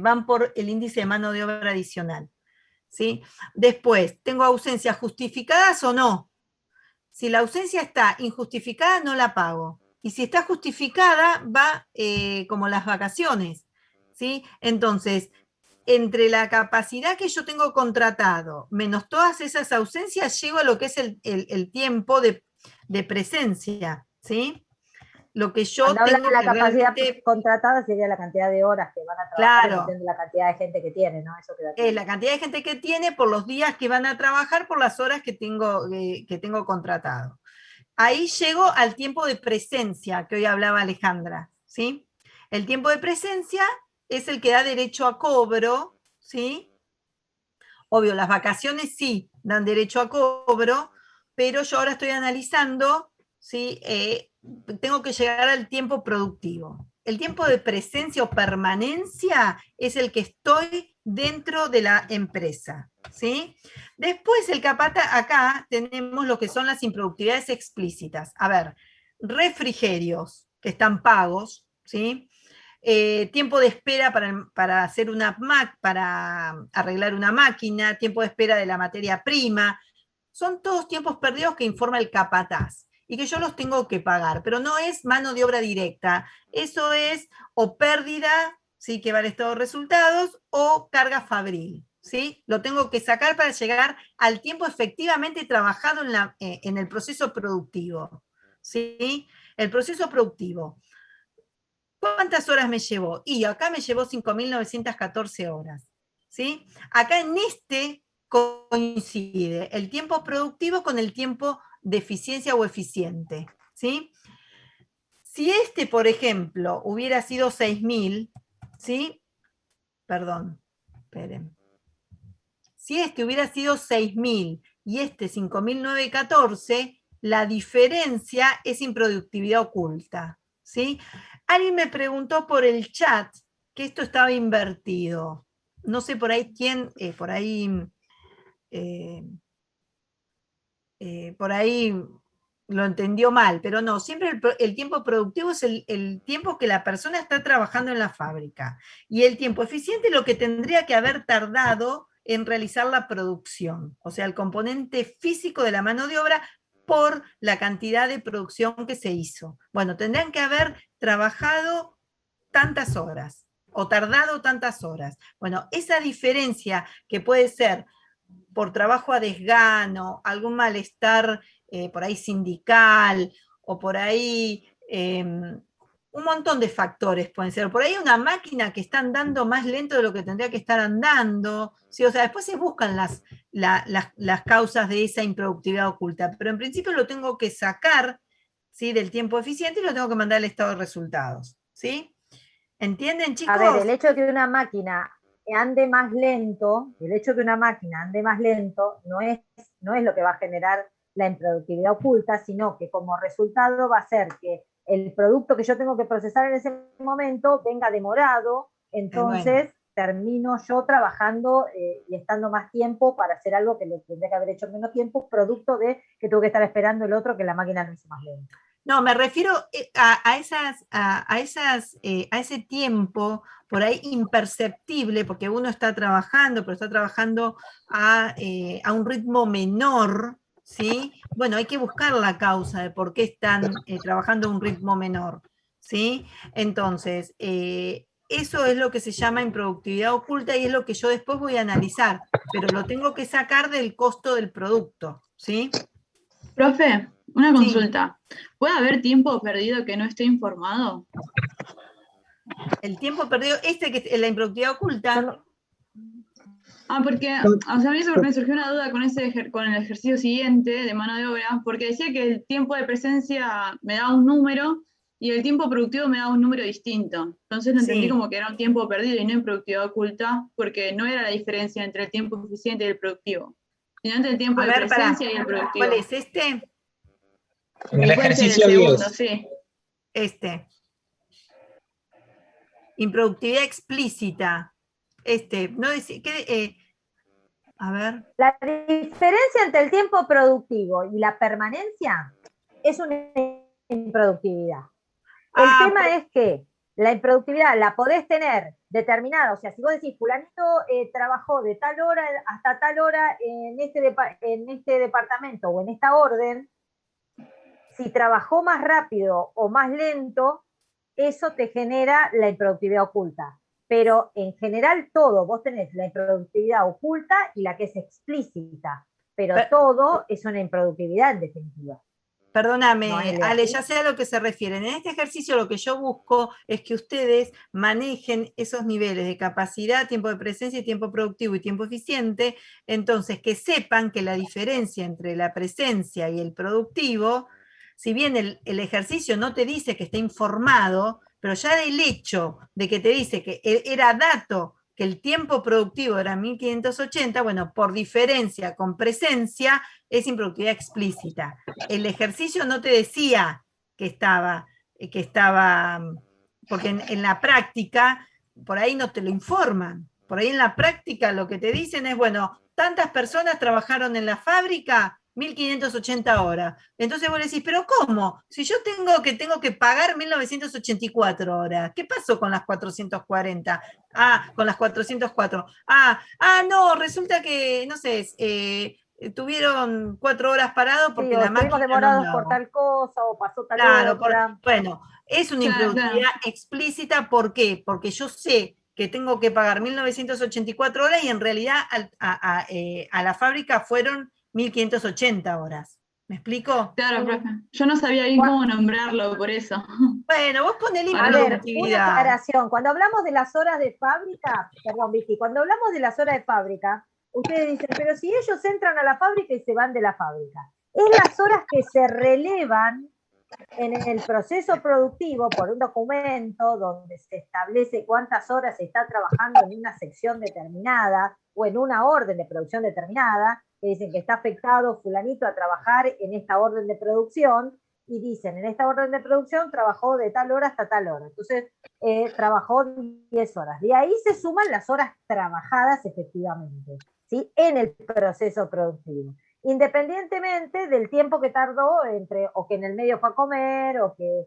van por el índice de mano de obra adicional, ¿sí? Después, ¿tengo ausencias justificadas o no? Si la ausencia está injustificada, no la pago. Y si está justificada, va como las vacaciones, ¿sí? Entonces, entre la capacidad que yo tengo contratado, menos todas esas ausencias, llego a lo que es el tiempo de presencia, ¿sí? Lo que yo
Cuando habla
tengo
de la
que
capacidad
realmente...
contratada sería la cantidad de horas que van a trabajar,
Claro.
depende de la cantidad de gente que tiene, ¿no? Eso queda
La cantidad de gente que tiene por los días que van a trabajar, por las horas que tengo contratado. Ahí llego al tiempo de presencia que hoy hablaba Alejandra, ¿sí? El tiempo de presencia es el que da derecho a cobro, ¿sí? Obvio, las vacaciones sí dan derecho a cobro, pero yo ahora estoy analizando, ¿sí? Tengo que llegar al tiempo productivo. El tiempo de presencia o permanencia es el que estoy dentro de la empresa, ¿sí? Después el capata, acá tenemos lo que son las improductividades explícitas. A ver, refrigerios que están pagos, ¿sí? Tiempo de espera para hacer para arreglar una máquina, tiempo de espera de la materia prima, son todos tiempos perdidos que informa el capataz y que yo los tengo que pagar, pero no es mano de obra directa, eso es o pérdida, ¿sí? Que va al estado de resultados, o carga fabril, ¿sí? Lo tengo que sacar para llegar al tiempo efectivamente trabajado en el proceso productivo, ¿sí? El proceso productivo. ¿Cuántas horas me llevó? Y acá me llevó 5.914 horas, ¿sí? Acá en este coincide el tiempo productivo con el tiempo de eficiencia o eficiente, ¿sí? Si este, por ejemplo, hubiera sido 6.000, ¿sí? Perdón, esperen. Si este hubiera sido 6.000 y este 5.914, la diferencia es improductividad oculta, ¿sí? Alguien me preguntó por el chat que esto estaba invertido. No sé por ahí quién, por ahí lo entendió mal, pero no, siempre el tiempo productivo es el tiempo que la persona está trabajando en la fábrica. Y el tiempo eficiente es lo que tendría que haber tardado en realizar la producción, o sea, el componente físico de la mano de obra por la cantidad de producción que se hizo. Bueno, tendrían que haber trabajado tantas horas o tardado tantas horas. Bueno, esa diferencia que puede ser por trabajo a desgano, algún malestar por ahí sindical, o por ahí un montón de factores pueden ser. Por ahí una máquina que está andando más lento de lo que tendría que estar andando. ¿Sí? O sea, después se buscan las causas de esa improductividad oculta, pero en principio lo tengo que sacar, ¿sí? Del tiempo eficiente y lo tengo que mandar al estado de resultados. ¿Sí? ¿Entienden, chicos?
A ver, el hecho de que una máquina ande más lento, el hecho de que una máquina ande más lento no es lo que va a generar la improductividad oculta, sino que como resultado va a ser que el producto que yo tengo que procesar en ese momento venga demorado, entonces termino yo trabajando y estando más tiempo para hacer algo que lo tendría que haber hecho en menos tiempo, producto de que tuve que estar esperando el otro que la máquina lo hizo más lento.
No, me refiero a ese tiempo por ahí imperceptible, porque uno está trabajando, pero está trabajando a un ritmo menor, ¿sí? Bueno, hay que buscar la causa de por qué están trabajando a un ritmo menor, ¿sí? Entonces, eso es lo que se llama improductividad oculta y es lo que yo después voy a analizar, pero lo tengo que sacar del costo del producto, ¿sí?
Profe, una
Sí.
consulta. ¿Puede haber tiempo perdido que no esté informado?
El tiempo perdido, que la improductividad oculta.
Porque, o sea, a mí me surgió una duda con el ejercicio siguiente de mano de obra, porque decía que el tiempo de presencia me daba un número y el tiempo productivo me daba un número distinto. Entonces lo entendí como que era un tiempo perdido y no improductividad oculta, porque no era la diferencia entre el tiempo eficiente y el productivo, sino entre el tiempo de presencia y el productivo.
¿Cuál es este?
En el ejercicio 10.
Sí.
Improductividad explícita. No decir, a ver.
La diferencia entre el tiempo productivo y la permanencia es una improductividad. El tema es que la improductividad la podés tener determinada, o sea, si vos decís, fulanito trabajó de tal hora hasta tal hora en este departamento o en esta orden, si trabajó más rápido o más lento, eso te genera la improductividad oculta. Pero en general todo, vos tenés la improductividad oculta y la que es explícita, pero todo es una improductividad en definitiva.
Perdóname, no, Ale, ya sé a lo que se refieren. En este ejercicio lo que yo busco es que ustedes manejen esos niveles de capacidad, tiempo de presencia y tiempo productivo y tiempo eficiente, entonces que sepan que la diferencia entre la presencia y el productivo, si bien el ejercicio no te dice que está informado, pero ya el hecho de que te dice que era dato que el tiempo productivo era 1580, bueno, por diferencia con presencia, es improductividad explícita. El ejercicio no te decía que estaba porque en la práctica, por ahí no te lo informan. Por ahí en la práctica lo que te dicen es, bueno, tantas personas trabajaron en la fábrica, 1580 horas. Entonces vos decís, ¿pero cómo? Si yo tengo que pagar 1984 horas, ¿qué pasó con las 440? Con las 404. No, resulta que, no sé, tuvieron 4 horas parados porque la máquina
demorados por tal cosa o pasó tal otra.
Bueno, es una improductividad explícita, ¿por qué? Porque yo sé que tengo que pagar 1984 horas y en realidad a la fábrica fueron 1580 horas. ¿Me explico?
Claro, profe. Yo no sabía bien cómo nombrarlo, por eso.
Bueno, vos ponele
improductividad. Una aclaración. Cuando hablamos de las horas de fábrica, perdón, Vicky, cuando hablamos de las horas de fábrica, ustedes dicen, pero si ellos entran a la fábrica y se van de la fábrica. Es las horas que se relevan en el proceso productivo por un documento donde se establece cuántas horas se está trabajando en una sección determinada o en una orden de producción determinada, que dicen que está afectado fulanito a trabajar en esta orden de producción, y dicen, en esta orden de producción trabajó de tal hora hasta tal hora. Entonces, trabajó 10 horas. De ahí se suman las horas trabajadas efectivamente, ¿sí? En el proceso productivo. Independientemente del tiempo que tardó o que en el medio fue a comer, o que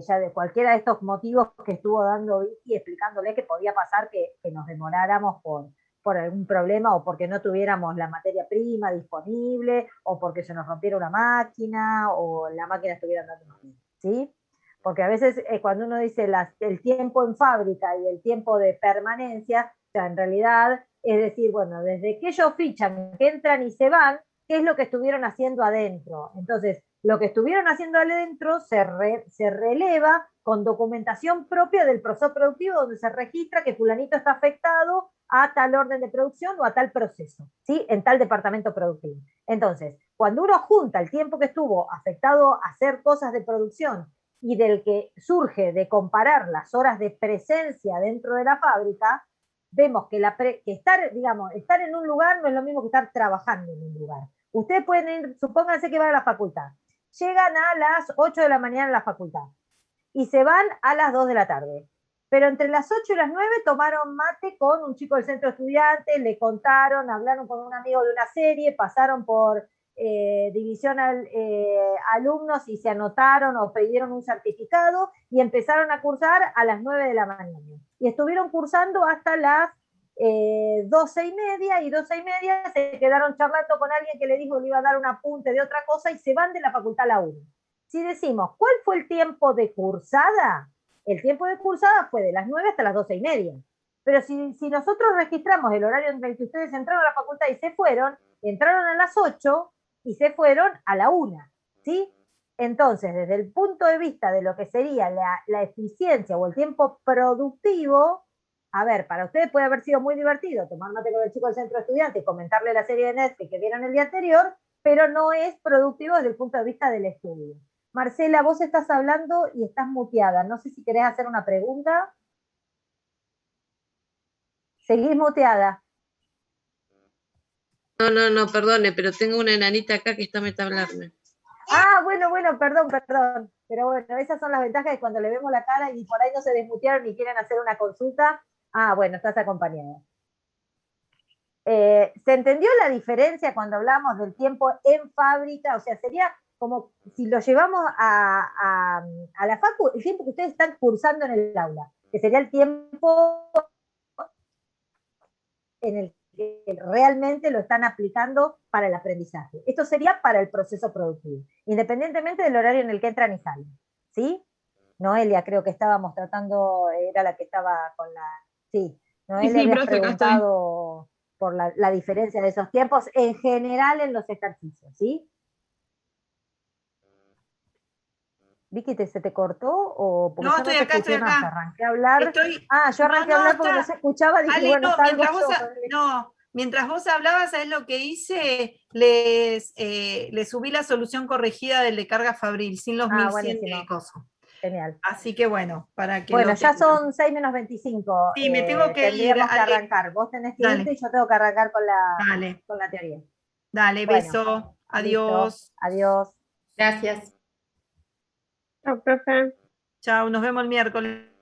ya de cualquiera de estos motivos que estuvo dando Vicky, explicándole que podía pasar que nos demoráramos por algún problema, o porque no tuviéramos la materia prima disponible, o porque se nos rompiera una máquina, o la máquina estuviera andando mal, ¿sí? Porque a veces cuando uno dice el tiempo en fábrica y el tiempo de permanencia, o sea, en realidad es decir, bueno, desde que ellos fichan, que entran y se van, ¿qué es lo que estuvieron haciendo adentro? Entonces, lo que estuvieron haciendo adentro se releva con documentación propia del proceso productivo, donde se registra que fulanito está afectado a tal orden de producción o a tal proceso, ¿sí? En tal departamento productivo. Entonces, cuando uno junta el tiempo que estuvo afectado a hacer cosas de producción y del que surge de comparar las horas de presencia dentro de la fábrica, vemos que estar en un lugar no es lo mismo que estar trabajando en un lugar. Ustedes pueden ir, supónganse que van a la facultad, llegan a las 8 de la mañana a la facultad y se van a las 2 de la tarde. Pero entre las 8 y las 9 tomaron mate con un chico del centro de estudiantes, le contaron, hablaron con un amigo de una serie, pasaron por división alumnos y se anotaron o pidieron un certificado y empezaron a cursar a las 9 de la mañana. Y estuvieron cursando hasta las 12:30, y 12:30 se quedaron charlando con alguien que le dijo que le iba a dar un apunte de otra cosa y se van de la facultad a la 1. Si decimos, ¿cuál fue el tiempo de cursada? El tiempo de cursada fue de las 9 hasta las 12:30. Pero si nosotros registramos el horario en el que ustedes entraron a la facultad y se fueron, entraron a las 8 y se fueron a la 1, ¿sí? Entonces, desde el punto de vista de lo que sería la eficiencia o el tiempo productivo, a ver, para ustedes puede haber sido muy divertido tomar mate con el chico del centro de estudiantes y comentarle la serie de Netflix que vieron el día anterior, pero no es productivo desde el punto de vista del estudio. Marcela, vos estás hablando y estás muteada. No sé si querés hacer una pregunta. Seguís muteada.
No, perdone, pero tengo una enanita acá que está meta a hablarme.
Ah, bueno, perdón. Pero bueno, esas son las ventajas de cuando le vemos la cara y por ahí no se desmutearon ni quieren hacer una consulta. Ah, bueno, estás acompañada. ¿Se entendió la diferencia cuando hablamos del tiempo en fábrica? O sea, sería como si lo llevamos a la facu, el tiempo que ustedes están cursando en el aula, que sería el tiempo en el que realmente lo están aplicando para el aprendizaje. Esto sería para el proceso productivo, independientemente del horario en el que entran y salen. ¿Sí? Noelia, creo que estábamos tratando, era la que estaba con la... Sí, Noelia había preguntado por la diferencia de esos tiempos en general en los ejercicios, ¿sí? Vicky, ¿se te cortó? O porque
No,
yo
estoy acá, estoy acá.
Arranqué a hablar. Yo arranqué a hablar porque no se escuchaba. Dije,
Ale,
bueno,
no, mientras vos hablabas, ¿sabés lo que hice? Le subí la solución corregida del de carga Fabril, sin los 1100 de coso.
Genial.
Así que bueno, para que
bueno, ya son 6 menos 25.
Sí, me tengo que
tendríamos que arrancar. Vos tenés que irte y yo tengo que arrancar con la teoría.
Dale, beso. Adiós.
Listo. Adiós.
Gracias.
Chao, profe.
Chao, nos vemos el miércoles.